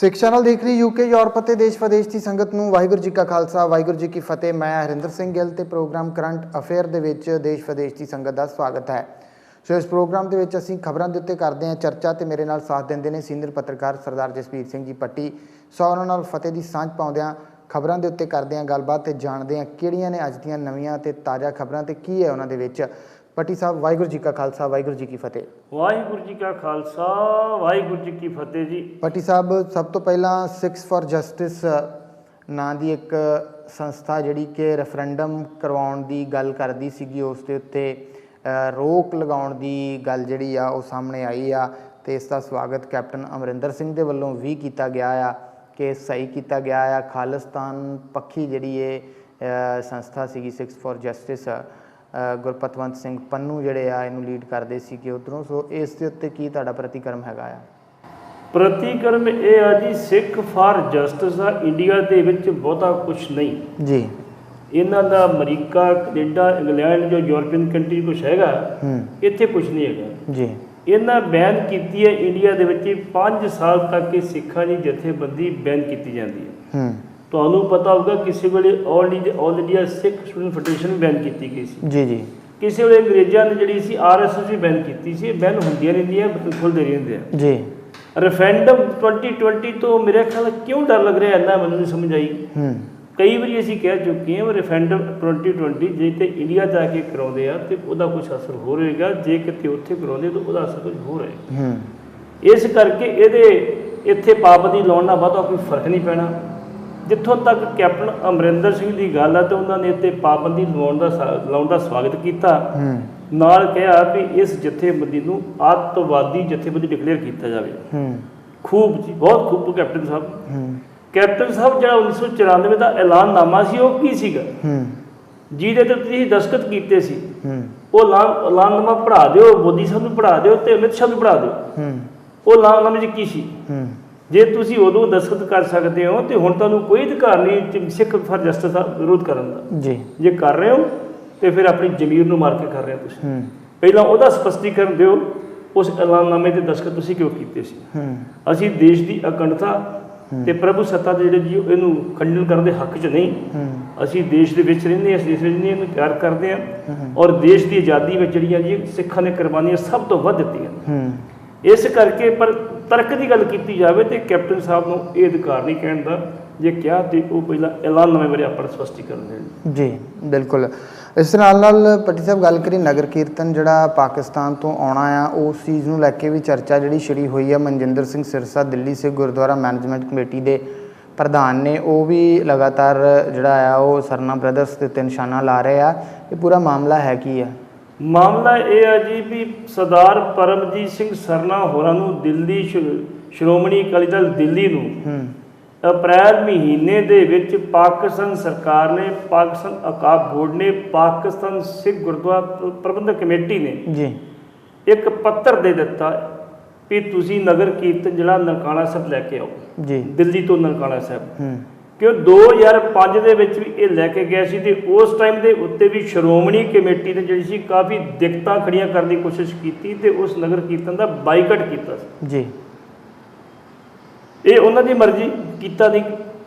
ਸਿੱਖ channel ਦੇਖ ਰਹੀ UK Europe ਅਤੇ ਦੇਸ਼ ਵਿਦੇਸ਼ ਦੀ ਸੰਗਤ ਨੂੰ ਵਾਹਿਗੁਰੂ ਜੀ ਕਾ ਖਾਲਸਾ ਵਾਹਿਗੁਰੂ ਜੀ ਕੀ ਫਤਿਹ। ਮੈਂ ਹਰਿੰਦਰ ਸਿੰਘ ਗਿੱਲ ਤੇ ਪ੍ਰੋਗਰਾਮ ਕਰੰਟ ਅਫੇਅਰ ਦੇ ਵਿੱਚ ਦੇਸ਼ ਵਿਦੇਸ਼ ਦੀ ਸੰਗਤ ਦਾ ਸਵਾਗਤ ਹੈ। ਸੋ ਇਸ ਪ੍ਰੋਗਰਾਮ ਦੇ ਵਿੱਚ ਅਸੀਂ ਖਬਰਾਂ ਦੇ ਉੱਤੇ ਕਰਦੇ ਹਾਂ ਚਰਚਾ ਤੇ ਮੇਰੇ ਨਾਲ ਸਾਥ ਦਿੰਦੇ ਨੇ ਸੀਨੀਅਰ ਪੱਤਰਕਾਰ ਸਰਦਾਰ ਜਸਵੀਰ ਸਿੰਘ ਜੀ ਪੱਟੀ। ਸੋ ਉਹਨਾਂ ਨਾਲ ਫਤਿਹ ਦੀ ਸਾਂਝ ਪਾਉਂਦਿਆਂ ਖਬਰਾਂ ਦੇ ਉੱਤੇ ਕਰਦੇ ਹਾਂ ਗੱਲਬਾਤ ਤੇ ਜਾਣਦੇ ਹਾਂ ਕਿਹੜੀਆਂ ਨੇ ਅੱਜ ਦੀਆਂ ਨਵੀਆਂ ਤੇ ਤਾਜ਼ਾ ਖਬਰਾਂ ਤੇ ਕੀ ਹੈ ਉਹਨਾਂ ਦੇ ਵਿੱਚ। ਪੱਟੀ ਸਾਹਿਬ ਵਾਹਿਗੁਰੂ ਜੀ ਕਾ ਖਾਲਸਾ ਵਾਹਿਗੁਰੂ ਜੀ ਕੀ ਫਤਿਹ। ਵਾਹਿਗੁਰੂ ਜੀ ਕਾ ਖਾਲਸਾ ਵਾਹਿਗੁਰੂ ਜੀ ਕੀ ਫਤਿਹ ਜੀ। ਪੱਟੀ ਸਾਹਿਬ ਸਭ ਤੋਂ ਪਹਿਲਾਂ ਸਿੱਖਸ ਫॉर ਜਸਟਿਸ ਨਾਂ ਦੀ ਇੱਕ ਸੰਸਥਾ ਜਿਹੜੀ ਕਿ ਰੈਫਰੈਂਡਮ ਕਰਵਾਉਣ ਦੀ ਗੱਲ ਕਰਦੀ ਸੀਗੀ, ਉਸ ਦੇ ਉੱਤੇ ਰੋਕ ਲਗਾਉਣ ਦੀ ਗੱਲ ਜਿਹੜੀ ਆ ਉਹ ਸਾਹਮਣੇ ਆਈ ਆ ਤੇ ਇਸ ਦਾ ਸਵਾਗਤ ਕੈਪਟਨ ਅਮਰਿੰਦਰ ਸਿੰਘ ਦੇ ਵੱਲੋਂ ਵੀ ਕੀਤਾ ਗਿਆ ਆ ਕਿ ਸਹੀ ਕੀਤਾ ਗਿਆ ਆ। ਖਾਲਿਸਤਾਨ ਪੱਖੀ ਜਿਹੜੀ ਇਹ ਸੰਸਥਾ ਸੀਗੀ ਸਿੱਖਸ ਫॉर ਜਸਟਿਸ ਗੁਰਪਤਵੰਤ ਸਿੰਘ ਪੰਨੂ ਜਿਹੜੇ ਆ ਇਹਨੂੰ ਲੀਡ ਕਰਦੇ ਸੀ ਕਿ ਉੱਧਰੋਂ। ਸੋ ਇਸ ਦੇ ਉੱਤੇ ਕੀ ਤੁਹਾਡਾ ਪ੍ਰਤੀਕਰਮ ਹੈਗਾ ਆ? ਪ੍ਰਤੀਕਰਮ ਇਹ ਆ ਜੀ, ਸਿੱਖ ਫਾਰ ਜਸਟਿਸ ਆ ਇੰਡੀਆ ਦੇ ਵਿੱਚ ਬਹੁਤਾ ਕੁਛ ਨਹੀਂ ਜੀ। ਇਹਨਾਂ ਦਾ ਅਮਰੀਕਾ, ਕੈਨੇਡਾ, ਇੰਗਲੈਂਡ ਜੋ ਯੂਰਪੀਅਨ ਕੰਟਰੀ ਕੁਛ ਹੈਗਾ, ਇੱਥੇ ਕੁਛ ਨਹੀਂ ਹੈਗਾ ਜੀ। ਇਹਨਾਂ ਬੈਨ ਕੀਤੀ ਹੈ ਇੰਡੀਆ ਦੇ ਵਿੱਚ 5 ਸਾਲ ਤੱਕ ਇਹ ਸਿੱਖਾਂ ਦੀ ਜਥੇਬੰਦੀ ਬੈਨ ਕੀਤੀ ਜਾਂਦੀ ਹੈ। ਤੁਹਾਨੂੰ ਪਤਾ ਹੋਊਗਾ ਕਿਸੇ ਵੇਲੇ ਆਲ ਇੰਡੀਆ ਸਿੱਖ ਸਟੂਡੈਂਟ ਫੈਡਰੇਸ਼ਨ ਬੈਨ ਕੀਤੀ ਗਈ ਸੀ ਜੀ ਜੀ। ਕਿਸੇ ਵੇਲੇ ਅੰਗਰੇਜ਼ਾਂ ਨੇ ਜਿਹੜੀ ਸੀ RSS ਵੀ ਬੈਨ ਕੀਤੀ ਸੀ। ਬੈਨ ਹੁੰਦੀਆਂ ਰਹਿੰਦੀਆਂ, ਖੁੱਲ੍ਹਦੇ ਰਹਿੰਦੇ ਆ ਜੀ। ਰੈਫਰੈਂਡਮ 2020 ਤੋਂ ਮੇਰੇ ਖਿਆਲ ਕਿਉਂ ਡਰ ਲੱਗ ਰਿਹਾ ਇੰਨਾ ਮੈਨੂੰ ਨਹੀਂ ਸਮਝ ਆਈ। ਕਈ ਵਾਰੀ ਅਸੀਂ ਕਹਿ ਚੁੱਕੇ ਹਾਂ ਰੈਫਰੈਂਡਮ 2020 ਜੇ ਤੇ ਇੰਡੀਆ ਜਾ ਕੇ ਕਰਾਉਂਦੇ ਆ ਤੇ ਉਹਦਾ ਕੁਛ ਅਸਰ ਹੋ ਰਹੇਗਾ, ਜੇ ਕਿਤੇ ਉੱਥੇ ਕਰਾਉਂਦੇ ਤਾਂ ਉਹਦਾ ਅਸਰ ਕੁਝ ਹੋ ਰਹੇਗਾ। ਇਸ ਕਰਕੇ ਇਹਦੇ ਇੱਥੇ ਪਾਬੰਦੀ ਲਾਉਣ ਨਾਲ ਬਹੁਤਾ ਕੋਈ ਫਰਕ ਨਹੀਂ ਪੈਣਾ। ਜਿੱਥੋਂ ਤੱਕ ਕੈਪਟਨ ਅਮਰਿੰਦਰ ਸਿੰਘ ਦੀ ਗੱਲ ਆ ਤੇ ਉਹਨਾਂ ਨੇ ਇੱਥੇ ਪਾਬੰਦੀ ਲਾਉਣ ਦਾ ਸਵਾਗਤ ਕੀਤਾ, ਨਾਲ ਕਿਹਾ ਵੀ ਇਸ ਜਥੇਬੰਦੀ ਨੂੰ ਅੱਤਵਾਦੀ ਜਥੇਬੰਦੀ ਡਿਕਲੇਅਰ ਕੀਤਾ ਜਾਵੇ। ਖੂਬ ਜੀ, ਬਹੁਤ ਖੂਬ ਕੈਪਟਨ ਸਾਹਿਬ। ਕੈਪਟਨ ਸਾਹਿਬ ਜਿਹੜਾ 1994 ਦਾ ਐਲਾਨਨਾਮਾ ਸੀ ਉਹ ਕੀ ਸੀਗਾ ਜਿਹਦੇ ਤੇ ਤੁਸੀਂ ਦਸਤਖਤ ਕੀਤੇ ਸੀ? ਉਹ ਐਲਾਨਨਾਮਾ ਪੜ੍ਹਾ ਦਿਓ, ਮੋਦੀ ਸਾਹਿਬ ਨੂੰ ਪੜ੍ਹਾ ਦਿਓ ਤੇ ਅਮਿਤ ਸ਼ਾਹ ਨੂੰ ਪੜ੍ਹਾ ਦਿਓ। ਉਹ ਐਲਾਨਨਾਮੇ 'ਚ ਕੀ ਸੀ? ਜੇ ਤੁਸੀਂ ਉਦੋਂ ਦਸਤਖਤ ਕਰ ਸਕਦੇ ਹੋ ਤੇ ਹੁਣ ਤੁਹਾਨੂੰ ਕੋਈ ਅਧਿਕਾਰ ਨਹੀਂ ਸਿੱਖ ਫਾਰ ਜਸਟਿਸ ਦਾ ਵਿਰੋਧ ਕਰਨ ਦਾ ਜੀ। ਜੇ ਕਰ ਰਹੇ ਹੋ ਤੇ ਫਿਰ ਆਪਣੀ ਜ਼ਮੀਰ ਨੂੰ ਮਾਰ ਕੇ ਕਰ ਰਹੇ ਹੋ ਤੁਸੀਂ। ਪਹਿਲਾਂ ਉਹਦਾ ਸਪਸ਼ਟੀਕਰਨ ਦਿਓ, ਉਸ ਐਲਾਨਨਾਮੇ ਦੇ ਦਸਤਖਤ ਤੁਸੀਂ ਕਿਉਂ ਕੀਤੇ ਸੀ? ਅਸੀਂ ਦੇਸ਼ ਦੀ ਅਖੰਡਤਾ ਤੇ ਪ੍ਰਭੂ ਸੱਤਾ ਦੇ ਜਿਹੜੇ ਜੀ ਇਹਨੂੰ ਖੰਡਨ ਕਰਨ ਦੇ ਹੱਕ 'ਚ ਨਹੀਂ। ਅਸੀਂ ਦੇਸ਼ ਦੇ ਵਿੱਚ ਰਹਿੰਦੇ ਹਾਂ, ਇਸ ਦੇਸ਼ ਵਿੱਚ ਇਹਨੂੰ ਪਿਆਰ ਕਰਦੇ ਹਾਂ ਔਰ ਦੇਸ਼ ਦੀ ਆਜ਼ਾਦੀ ਵਿੱਚ ਜਿਹੜੀਆਂ ਜੀ ਸਿੱਖਾਂ ਨੇ ਕੁਰਬਾਨੀਆਂ ਸਭ ਤੋਂ ਵੱਧ ਦਿੱਤੀਆਂ। ਇਸ ਕਰਕੇ ਪਰ ਤਰਕ ਦੀ ਗੱਲ ਕੀਤੀ ਜਾਵੇ ਤੇ ਕੈਪਟਨ ਸਾਹਿਬ ਨੂੰ ਇਹ ਅਧਿਕਾਰ ਨਹੀਂ ਕਹਿਣ ਦਾ। ਜੇ ਕਿਹਾ ਤੇ ਉਹ ਪਹਿਲਾਂ ਐਲਾਨਨਾਮੇ ਬਾਰੇ ਆਪਣਾ ਸਪਸ਼ਟੀਕਰਨ ਦੇਣ ਜੀ। ਬਿਲਕੁਲ। ਇਸ ਨਾਲ ਪੱਟੀ ਸਾਹਿਬ ਗੱਲ ਕਰੀ ਨਗਰ ਕੀਰਤਨ ਜਿਹੜਾ ਪਾਕਿਸਤਾਨ ਤੋਂ ਆਉਣਾ ਆ, ਉਸ ਚੀਜ਼ ਨੂੰ ਲੈ ਕੇ ਵੀ ਚਰਚਾ ਜਿਹੜੀ ਛਿੜੀ ਹੋਈ ਆ। ਮਨਜਿੰਦਰ ਸਿੰਘ ਸਿਰਸਾ ਦਿੱਲੀ ਸਿੱਖ ਗੁਰਦੁਆਰਾ ਮੈਨੇਜਮੈਂਟ ਕਮੇਟੀ ਦੇ ਪ੍ਰਧਾਨ ਨੇ, ਉਹ ਵੀ ਲਗਾਤਾਰ ਜਿਹੜਾ ਆ ਉਹ ਸਰਨਾ ਬ੍ਰਦਰਸ ਦੇ 'ਤੇ ਨਿਸ਼ਾਨਾ ਲਾ ਰਹੇ ਆ। ਇਹ ਪੂਰਾ ਮਾਮਲਾ ਹੈ ਕੀ ਆ? ਮਾਮਲਾ ਇਹ ਆ ਜੀ ਵੀ ਸਰਦਾਰ ਪਰਮਜੀਤ ਸਿੰਘ ਸਰਨਾ ਹੋਰਾਂ ਨੂੰ ਦਿੱਲੀ ਸ਼੍ਰੋਮਣੀ ਅਕਾਲੀ ਦਲ ਦਿੱਲੀ ਨੂੰ ਅਪ੍ਰੈਲ ਮਹੀਨੇ ਦੇ ਵਿੱਚ ਪਾਕਿਸਤਾਨ ਸਰਕਾਰ ਨੇ, ਪਾਕਿਸਤਾਨ ਅਕਾਬ ਬੋਰਡ ਨੇ, ਪਾਕਿਸਤਾਨ ਸਿੱਖ ਗੁਰਦੁਆਰਾ ਪ੍ਰਬੰਧਕ ਕਮੇਟੀ ਨੇ ਜੀ ਇੱਕ ਪੱਤਰ ਦੇ ਦਿੱਤਾ ਵੀ ਤੁਸੀਂ ਨਗਰ ਕੀਰਤਨ ਜਿਹੜਾ ਨਨਕਾਣਾ ਸਾਹਿਬ ਲੈ ਕੇ ਆਓ ਜੀ, ਦਿੱਲੀ ਤੋਂ ਨਨਕਾਣਾ ਸਾਹਿਬ। ਕਿਉਂ 2005 ਦੇ ਵਿੱਚ ਵੀ ਇਹ ਲੈ ਕੇ ਗਿਆ ਸੀ ਤੇ ਉਸ ਟਾਈਮ ਦੇ ਉੱਤੇ ਵੀ ਸ਼੍ਰੋਮਣੀ ਕਮੇਟੀ ਨੇ ਜਿਹੜੀ ਸੀ ਕਾਫੀ ਦਿੱਕਤਾਂ ਖੜੀਆਂ ਕਰਨ ਦੀ ਕੋਸ਼ਿਸ਼ ਕੀਤੀ ਤੇ ਉਸ ਨਗਰ ਕੀਰਤਨ ਦਾ ਬਾਈਕਾਟ ਕੀਤਾ ਸੀ ਜੀ। ਇਹ ਉਹਨਾਂ ਦੀ ਮਰਜ਼ੀ ਕੀਤਾ ਨਹੀਂ,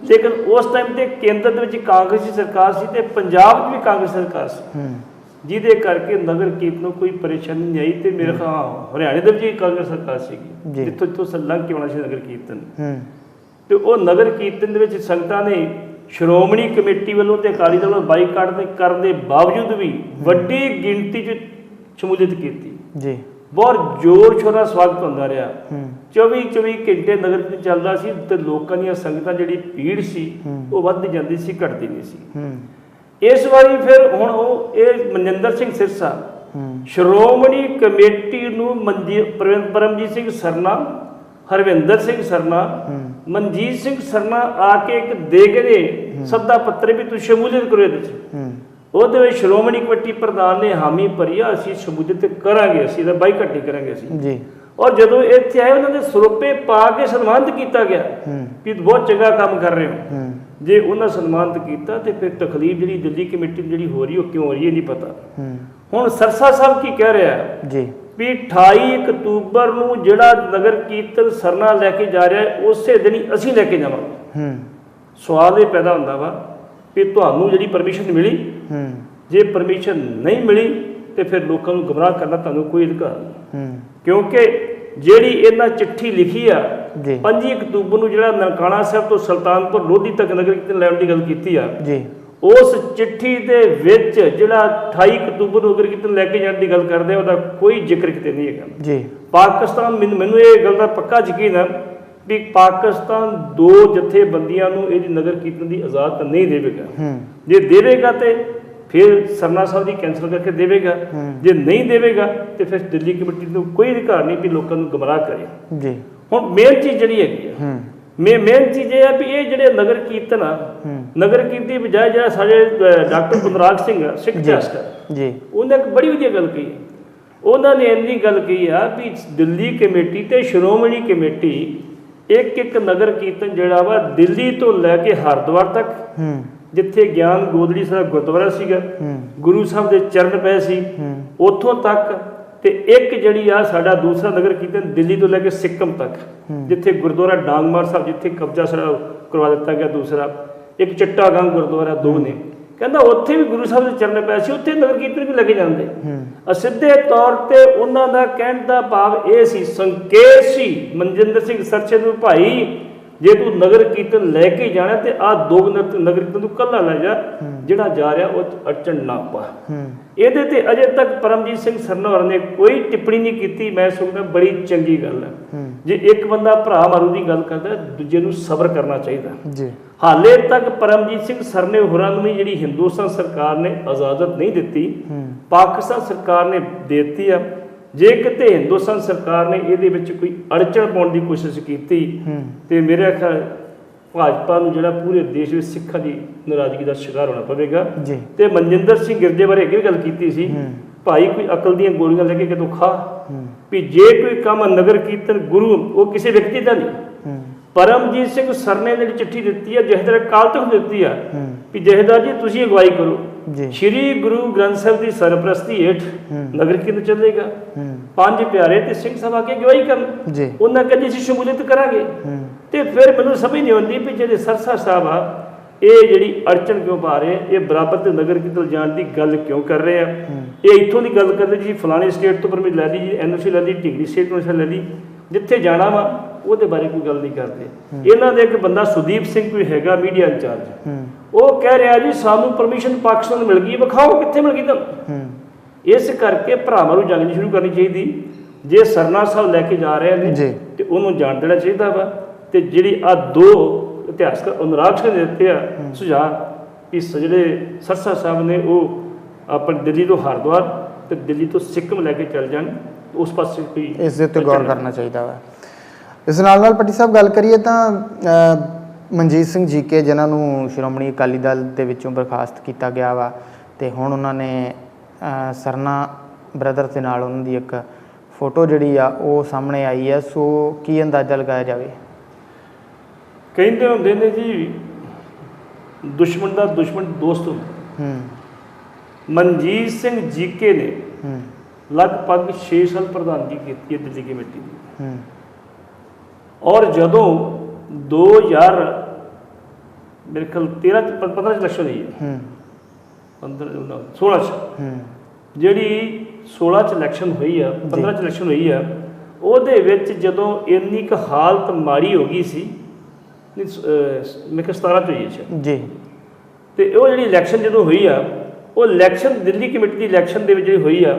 ਲੇਕਿਨ ਉਸ ਟਾਈਮ ਤੇ ਕੇਂਦਰ ਦੇ ਵਿੱਚ ਕਾਂਗਰਸੀ ਸਰਕਾਰ ਸੀ ਤੇ ਪੰਜਾਬ 'ਚ ਵੀ ਕਾਂਗਰਸ ਸਰਕਾਰ ਸੀ, ਜਿਹਦੇ ਕਰਕੇ ਨਗਰ ਕੀਰਤਨ ਨੂੰ ਕੋਈ ਪਰੇਸ਼ਾਨੀ ਨਹੀਂ ਆਈ। ਤੇ ਮੇਰੇ ਖਿਆਲ ਹਰਿਆਣੇ ਦੇ ਵਿੱਚ ਕਾਂਗਰਸ ਸਰਕਾਰ ਸੀਗੀ ਜਿੱਥੋਂ ਲੰਘ ਕੇ ਆਉਣਾ ਸੀ ਨਗਰ ਕੀਰਤਨ। ਤੇ ਉਹ ਨਗਰ ਕੀਰਤਨ ਦੇ ਵਿੱਚ ਸੰਗਤਾਂ ਨੇ ਸ਼੍ਰੋਮਣੀ ਕਮੇਟੀ ਵੱਲੋਂ ਤੇ ਅਕਾਲੀ ਦਲ ਵੱਲੋਂ ਬਾਈਕਾਟ ਕਰਨ ਦੇ ਬਾਵਜੂਦ ਵੀ ਵੱਡੀ ਗਿਣਤੀ 'ਚ ਸ਼ਮੂਲੀਅਤ ਕੀਤੀ ਜੀ। ਬਹੁਤ ਜ਼ੋਰ ਸ਼ੋਰ ਨਾਲ ਸਵਾਗਤ ਹੁੰਦਾ ਰਿਹਾ। 24 ਘੰਟੇ ਨਗਰ ਕੀਰਤਨ ਚੱਲਦਾ ਸੀ ਤੇ ਲੋਕਾਂ ਦੀਆਂ ਸੰਗਤਾਂ ਜਿਹੜੀ ਭੀੜ ਸੀ ਉਹ ਵੱਧਦੀ ਜਾਂਦੀ ਸੀ, ਘਟਦੀ ਨਹੀਂ ਸੀ। ਇਸ ਵਾਰੀ ਫਿਰ ਹੁਣ ਉਹ ਇਹ ਮਨਜਿੰਦਰ ਸਿੰਘ ਸਿਰਸਾ ਸ਼੍ਰੋਮਣੀ ਕਮੇਟੀ ਨੂੰ ਪਰਮਜੀਤ ਸਿੰਘ ਸਰਨਾ, ਹਰਵਿੰਦਰ ਸਿੰਘ ਸਰਨਾ, ਮਨਜੀਤ ਸਿੰਘ ਸਰਨਾ ਆ ਕੇ ਇੱਕ ਦੇ ਗਏ ਸੱਦਾ ਪੱਤਰ ਵੀ ਤੁਸੀਂ ਸ਼ਮੂਲੀਅਤ ਕਰੋ ਇਹਦੇ 'ਚ। ਉਹਦੇ ਵਿੱਚ ਸ਼੍ਰੋਮਣੀ ਕਮੇਟੀ ਪ੍ਰਧਾਨ ਨੇ ਹਾਮੀ ਭਰੀ ਆ, ਅਸੀਂ ਸ਼ਮੂਲੀਅਤ ਕਰਾਂਗੇ, ਅਸੀਂ ਇਹਦਾ ਬਾਈਕਾਟ ਨਹੀਂ ਕਰਾਂਗੇ ਅਸੀਂ ਜੀ। ਔਰ ਜਦੋਂ ਇੱਥੇ ਆਏ ਉਹਨਾਂ ਦੇ ਸਰੋਪੇ ਪਾ ਕੇ ਸਨਮਾਨਿਤ ਕੀਤਾ ਗਿਆ ਵੀ ਬਹੁਤ ਚੰਗਾ ਕੰਮ ਕਰ ਰਹੇ ਹੋ। ਜੇ ਉਹਨਾਂ ਸਨਮਾਨਿਤ ਕੀਤਾ ਤੇ ਫਿਰ ਤਕਲੀਫ ਜਿਹੜੀ ਦਿੱਲੀ ਕਮੇਟੀ ਜਿਹੜੀ ਹੋ ਰਹੀ ਉਹ ਕਿਉਂ ਹੋ ਰਹੀ ਹੈ ਨਹੀਂ ਪਤਾ। ਹੁਣ ਸਰਸਾ ਸਾਹਿਬ ਕੀ ਕਹਿ ਰਿਹਾ ਜੀ ਵੀ 28 ਅਕਤੂਬਰ ਨੂੰ ਜਿਹੜਾ ਨਗਰ ਕੀਰਤਨ ਸਰਨਾ ਲੈ ਕੇ ਜਾ ਰਿਹਾ ਹੈ ਉਸੇ ਦਿਨ ਹੀ ਅਸੀਂ ਲੈ ਕੇ ਜਾਵਾਂਗੇ। ਸਵਾਲ ਇਹ ਪੈਦਾ ਹੁੰਦਾ ਵਾ ਵੀ ਤੁਹਾਨੂੰ ਜਿਹੜੀ ਪਰਮਿਸ਼ਨ ਮਿਲੀ, ਜੇ ਪਰਮਿਸ਼ਨ ਨਹੀਂ ਮਿਲੀ ਤੇ ਫਿਰ ਲੋਕਾਂ ਨੂੰ ਗੁੰਮਰਾਹ ਕਰਨਾ ਤੁਹਾਨੂੰ ਕੋਈ ਅਧਿਕਾਰ ਨਹੀਂ। ਕਿਉਂਕਿ ਜਿਹੜੀ ਇਹਨਾਂ ਚਿੱਠੀ ਲਿਖੀ ਆ 5 ਅਕਤੂਬਰ ਨੂੰ ਜਿਹੜਾ ਨਨਕਾਣਾ ਸਾਹਿਬ ਤੋਂ ਸੁਲਤਾਨਪੁਰ ਲੋਧੀ ਤੱਕ ਨਗਰ ਕੀਰਤਨ ਲੈਣ ਦੀ ਗੱਲ ਕੀਤੀ ਆ, ਉਸ ਚਿੱਠੀ ਦੇ ਵਿੱਚ ਜਿਹੜਾ 28 ਅਕਤੂਬਰ ਨੂੰ ਨਗਰ ਕੀਰਤਨ ਲੈ ਕੇ ਜਾਣ ਦੀ ਗੱਲ ਕਰਦੇ ਆ ਉਹਦਾ ਕੋਈ ਜ਼ਿਕਰ ਕਿਤੇ ਨਹੀਂ ਹੈਗਾ। ਪਾਕਿਸਤਾਨ ਮੈਨੂੰ ਇਹ ਗੱਲ ਦਾ ਪੱਕਾ ਯਕੀਨ ਹੈ ਵੀ ਪਾਕਿਸਤਾਨ 2 ਜਥੇਬੰਦੀਆਂ ਨੂੰ ਇਹਦੀ ਨਗਰ ਕੀਰਤਨ ਦੀ ਇਜਾਜ਼ਤ ਨਹੀਂ ਦੇਵੇਗਾ। ਜੇ ਦੇਵੇਗਾ ਤੇ ਫਿਰ ਸਰਨਾ ਸਾਹਿਬ ਦੀ ਕੈਂਸਲ ਕਰਕੇ ਦੇਵੇਗਾ, ਜੇ ਨਹੀਂ ਦੇਵੇਗਾ ਤੇ ਫਿਰ ਦਿੱਲੀ ਕਮੇਟੀ ਨੂੰ ਕੋਈ ਅਧਿਕਾਰ ਨਹੀਂ ਵੀ ਲੋਕਾਂ ਨੂੰ ਗੁੰਮਰਾਹ ਕਰੇ। ਹੁਣ ਮੇਨ ਚੀਜ਼ ਜਿਹੜੀ ਹੈਗੀ ਆ, ਮੇਨ ਚੀਜ਼ ਇਹ ਹੈ ਵੀ ਇਹ ਜਿਹੜੇ ਨਗਰ ਕੀਰਤਨ ਆ, ਨਗਰ ਕੀਰਤਨ ਦੀ ਬਜਾਏ ਜਿਹੜਾ ਸਾਡੇ ਡਾਕਟਰ ਗੁਲਰਾਜ ਸਿੰਘ ਸਿੱਖ ਜਸਟਰ ਉਹਨੇ ਇੱਕ ਬੜੀ ਵਧੀਆ ਗੱਲ ਕਹੀ। ਉਹਨਾਂ ਨੇ ਇੰਨੀ ਗੱਲ ਕਹੀ ਆ ਵੀ ਦਿੱਲੀ ਕਮੇਟੀ ਤੇ ਸ਼੍ਰੋਮਣੀ ਕਮੇਟੀ ਇੱਕ ਨਗਰ ਕੀਰਤਨ ਜਿਹੜਾ ਵਾ ਦਿੱਲੀ ਤੋਂ ਲੈ ਕੇ ਹਰਿਦੁਆਰ ਤੱਕ, ਜਿੱਥੇ ਗਿਆਨ ਗੋਦੜੀ ਸਾਹਿਬ ਗੁਰਦੁਆਰਾ ਸੀਗਾ, ਗੁਰੂ ਸਾਹਿਬ ਦੇ ਚਰਨ ਪਏ ਸੀ, ਉੱਥੋਂ ਤੱਕ, ਤੇ ਇੱਕ ਜਿਹੜੀ ਆ ਸਾਡਾ ਦੂਸਰਾ ਨਗਰ ਕੀਰਤਨ ਦਿੱਲੀ ਤੋਂ ਲੈ ਕੇ ਸਿੱਕਮ ਤੱਕ, ਜਿੱਥੇ ਗੁਰਦੁਆਰਾ ਡਾਂਗਮਾਰ ਸਾਹਿਬ ਜਿੱਥੇ ਕਬਜ਼ਾ ਸਾਡਾ ਕਰਵਾ ਦਿੱਤਾ ਗਿਆ, ਦੂਸਰਾ ਇੱਕ ਚਿੱਟਾਗੰਗ ਗੁਰਦੁਆਰਾ, 2 ਨੇ। ਕਹਿੰਦਾ ਉੱਥੇ ਵੀ ਗੁਰੂ ਸਾਹਿਬ ਦੇ ਚਰਨ ਪਏ ਸੀ, ਉੱਥੇ ਨਗਰ ਕੀਰਤਨ ਵੀ ਲੈ ਕੇ ਜਾਂਦੇ। ਸਿੱਧੇ ਤੌਰ ਤੇ ਉਹਨਾਂ ਦਾ ਕਹਿਣ ਦਾ ਭਾਵ ਇਹ ਸੀ, ਸੰਕੇਤ ਸੀ ਮਨਜਿੰਦਰ ਸਿੰਘ ਸਰਚੇ ਨੂੰ, ਭਾਈ ਜੇ ਤੂੰ ਨਗਰ ਕੀਰਤਨ ਲੈ ਕੇ ਜਾਣਾ ਤੇ ਆਹ 2 ਨਗਰ ਕੀਰਤਨ ਤੂੰ ਕੱਲਾ ਲੈ ਜਾ, ਜਿਹੜਾ ਜਾ ਰਿਹਾ ਉਹ ਅੜਚਣ ਨਾ ਪਾ। ਇਹਦੇ ਤੇ ਅਜੇ ਤੱਕ ਪਰਮਜੀਤ ਸਿੰਘ ਸਰਨਾ ਨੇ ਕੋਈ ਟਿੱਪਣੀ ਨਹੀਂ ਕੀਤੀ। ਮੈਂ ਸੋਚਦਾ ਬੜੀ ਚੰਗੀ ਗੱਲ ਹੈ। ਜੇ ਇੱਕ ਬੰਦਾ ਭਰਾ ਮਾਰੂ ਦੀ ਗੱਲ ਕਰਦਾ, ਦੂਜੇ ਨੂੰ ਸਬਰ ਕਰਨਾ ਚਾਹੀਦਾ। ਹਾਲੇ ਤੱਕ ਪਰਮਜੀਤ ਸਿੰਘ ਸਰਨੇ ਹੋਰਾਂ ਨੂੰ ਜਿਹੜੀ ਹਿੰਦੁਸਤਾਨ ਸਰਕਾਰ ਨੇ ਇਜਾਜ਼ਤ ਨਹੀਂ ਦਿੱਤੀ, ਪਾਕਿਸਤਾਨ ਸਰਕਾਰ ਨੇ ਦੇ ਦਿੱਤੀ ਆ। ਜੇ ਕਿਤੇ ਹਿੰਦੁਸਤਾਨ ਸਰਕਾਰ ਨੇ ਇਹਦੇ ਵਿੱਚ ਕੋਈ ਅੜਚਣ ਪਾਉਣ ਦੀ ਕੋਸ਼ਿਸ਼ ਕੀਤੀ ਤੇ ਮੇਰੇ ਖਿਆਲ ਭਾਜਪਾ ਨੂੰ ਜਿਹੜਾ ਪੂਰੇ ਦੇਸ਼ ਵਿੱਚ ਸਿੱਖਾਂ ਦੀ ਨਾਰਾਜ਼ਗੀ ਦਾ ਸ਼ਿਕਾਰ ਹੋਣਾ ਪਵੇਗਾ। ਤੇ ਮਨਜਿੰਦਰ ਸਿੰਘ ਗਿਰਦੇ ਬਾਰੇ ਇਹ ਗੱਲ ਕੀਤੀ ਸੀ, ਭਾਈ ਕੋਈ ਅਕਲ ਦੀਆਂ ਗੋਲੀਆਂ ਲੈ ਕੇ ਕਿਤੋਂ ਖਾ, ਵੀ ਜੇ ਕੋਈ ਕੰਮ ਨਗਰ ਕੀਰਤਨ ਗੁਰੂ ਉਹ ਕਿਸੇ ਵਿਅਕਤੀ ਦਾ ਨਹੀਂ। ਪਰਮਜੀਤ ਸਿੰਘ ਸਰਨੇ ਨੇ ਚਿੱਠੀ ਦਿੱਤੀ ਹੈ ਜਥੇਦਾਰ ਅਕਾਲ ਤਖਤ ਦਿੱਤੀ ਆ ਵੀ ਜਥੇਦਾਰ ਜੀ ਤੁਸੀਂ ਅਗਵਾਈ ਕਰੋ, ਸ਼੍ਰੀ ਗੁਰੂ ਗ੍ਰੰਥ ਸਾਹਿਬ ਦੀ ਸਰਪ੍ਰਸਤੀ ਹੇਠ ਨਗਰ ਕੀਰਤਨ ਚੱਲੇਗਾ, 5 ਪਿਆਰੇ ਤੇ ਸਿੰਘ ਸਭਾ ਕੇ ਅਗਵਾਈ ਕਰਨ। ਉਹਨਾਂ ਕਹਿੰਦੇ ਅਸੀਂ ਸ਼ਮੂਲੀਅਤ ਕਰਾਂਗੇ। ਤੇ ਫਿਰ ਮੈਨੂੰ ਸਮਝ ਨਹੀਂ ਆਉਂਦੀ ਵੀ ਜਿਹੜੇ ਸਰਸਾ ਸਾਹਿਬ ਆ ਇਹ ਜਿਹੜੀ ਅੜਚਣ ਕਿਉਂ ਪਾ ਰਹੇ, ਇਹ ਬਰਾਬਰ ਤੇ ਨਗਰ ਕੀਰਤਨ ਜਾਣ ਦੀ ਗੱਲ ਕਿਉਂ ਕਰ ਰਹੇ ਆ। ਇਹ ਇੱਥੋਂ ਦੀ ਗੱਲ ਕਰਦੇ ਜੀ ਫਲਾਣੇ ਸਟੇਟ ਤੋਂ ਪਰਮਿਟ ਲੈ ਲਈ ਜੀ, NOC ਲੈ ਲਈ, ਢਿੰਗਰੀ ਸਟੇਟ ਤੋਂ ਲੈ ਲਈ, ਜਿੱਥੇ ਜਾਣਾ ਵਾ ਉਹਦੇ ਬਾਰੇ ਕੋਈ ਗੱਲ ਨਹੀਂ ਕਰਦੇ। ਇਹਨਾਂ ਦੇ ਇੱਕ ਬੰਦਾ ਸੁਦੀਪ ਸਿੰਘ ਕੋਈ ਹੈਗਾ ਮੀਡੀਆ ਇੰਚਾਰਜ, ਉਹ ਕਹਿ ਰਿਹਾ ਜੀ ਸਾਨੂੰ ਪਰਮਿਸ਼ਨ ਪਾਕਿਸਤਾਨ ਨੂੰ ਮਿਲ ਗਈ, ਵਿਖਾਓ ਕਿੱਥੇ ਮਿਲ ਗਈ ਤੁਹਾਨੂੰ। ਇਸ ਕਰਕੇ ਭਰਾਵਾਂ ਨੂੰ ਜੰਗ ਸ਼ੁਰੂ ਕਰਨੀ ਚਾਹੀਦੀ। ਜੇ ਸਰਨਾ ਸਾਹਿਬ ਲੈ ਕੇ ਜਾ ਰਹੇ ਨੇ ਤੇ ਉਹਨੂੰ ਜਾਣ ਦੇਣਾ ਚਾਹੀਦਾ ਵਾ। ਤੇ ਜਿਹੜੀ ਆ 2 ਇਤਿਹਾਸਕਾਰ ਅਨੁਰਾਗ ਸਿੰਘ ਨੇ ਦਿੱਤੇ ਆ ਸੁਝਾਅ ਕਿ ਜਿਹੜੇ ਸਰਸਾ ਸਾਹਿਬ ਨੇ ਉਹ ਆਪਣੇ ਦਿੱਲੀ ਤੋਂ ਹਰਿਦੁਆਰ ਤੇ ਦਿੱਲੀ ਤੋਂ ਸਿੱਕਮ ਲੈ ਕੇ ਚੱਲ ਜਾਣ, ਉਸ ਪਾਸੇ ਕੋਈ ਇਸ ਦੇ ਉੱਤੇ ਗੌਰ ਕਰਨਾ ਚਾਹੀਦਾ ਵਾ। ਇਸ ਨਾਲ ਪੱਟੀ ਸਾਹਿਬ ਗੱਲ ਕਰੀਏ ਤਾਂ ਮਨਜੀਤ ਸਿੰਘ ਜੀਕੇ ਜਿਨ੍ਹਾਂ ਨੂੰ ਸ਼੍ਰੋਮਣੀ ਅਕਾਲੀ ਦਲ ਦੇ ਵਿੱਚੋਂ ਬਰਖਾਸਤ ਕੀਤਾ ਗਿਆ ਵਾ ਤੇ ਹੁਣ ਉਹਨਾਂ ਨੇ ਸਰਨਾ ਬ੍ਰਦਰ ਦੇ ਨਾਲ ਉਹਨਾਂ ਦੀ ਇੱਕ ਫੋਟੋ ਜਿਹੜੀ ਆ ਉਹ ਸਾਹਮਣੇ ਆਈ ਹੈ। ਸੋ ਕੀ ਅੰਦਾਜ਼ਾ ਲਗਾਇਆ ਜਾਵੇ? ਕਹਿੰਦੇ ਹੁੰਦੇ ਨੇ ਜੀ ਦੁਸ਼ਮਣ ਦਾ ਦੁਸ਼ਮਣ ਦੋਸਤ ਹੁੰਦਾ। ਮਨਜੀਤ ਸਿੰਘ ਜੀਕੇ ਨੇ ਲਗਭਗ 6 ਸਾਲ ਪ੍ਰਧਾਨਗੀ ਕੀਤੀ ਹੈ ਦਿੱਲੀ ਕਮੇਟੀ ਦੀ। ਔਰ ਜਦੋਂ 2000 ਮੇਰੇ ਖਿਆਲ 15 ਇਲੈਕਸ਼ਨ ਹੋਈ ਹੈ, 16 ਚ ਜਿਹੜੀ 16 ਚ ਇਲੈਕਸ਼ਨ ਹੋਈ ਆ, 15 ਚ ਇਲੈਕਸ਼ਨ ਹੋਈ ਆ, ਉਹਦੇ ਵਿੱਚ ਜਦੋਂ ਇੰਨੀ ਕੁ ਹਾਲਤ ਮਾੜੀ ਹੋ ਗਈ ਸੀ, ਮੈਂ ਕਿਹਾ 17 ਚ ਹੋਈ ਹੈ ਜੀ, ਤੇ ਉਹ ਜਿਹੜੀ ਇਲੈਕਸ਼ਨ ਜਦੋਂ ਹੋਈ ਆ, ਉਹ ਇਲੈਕਸ਼ਨ ਦਿੱਲੀ ਕਮੇਟੀ ਦੀ ਇਲੈਕਸ਼ਨ ਦੇ ਵਿੱਚ ਜਿਹੜੀ ਹੋਈ ਆ,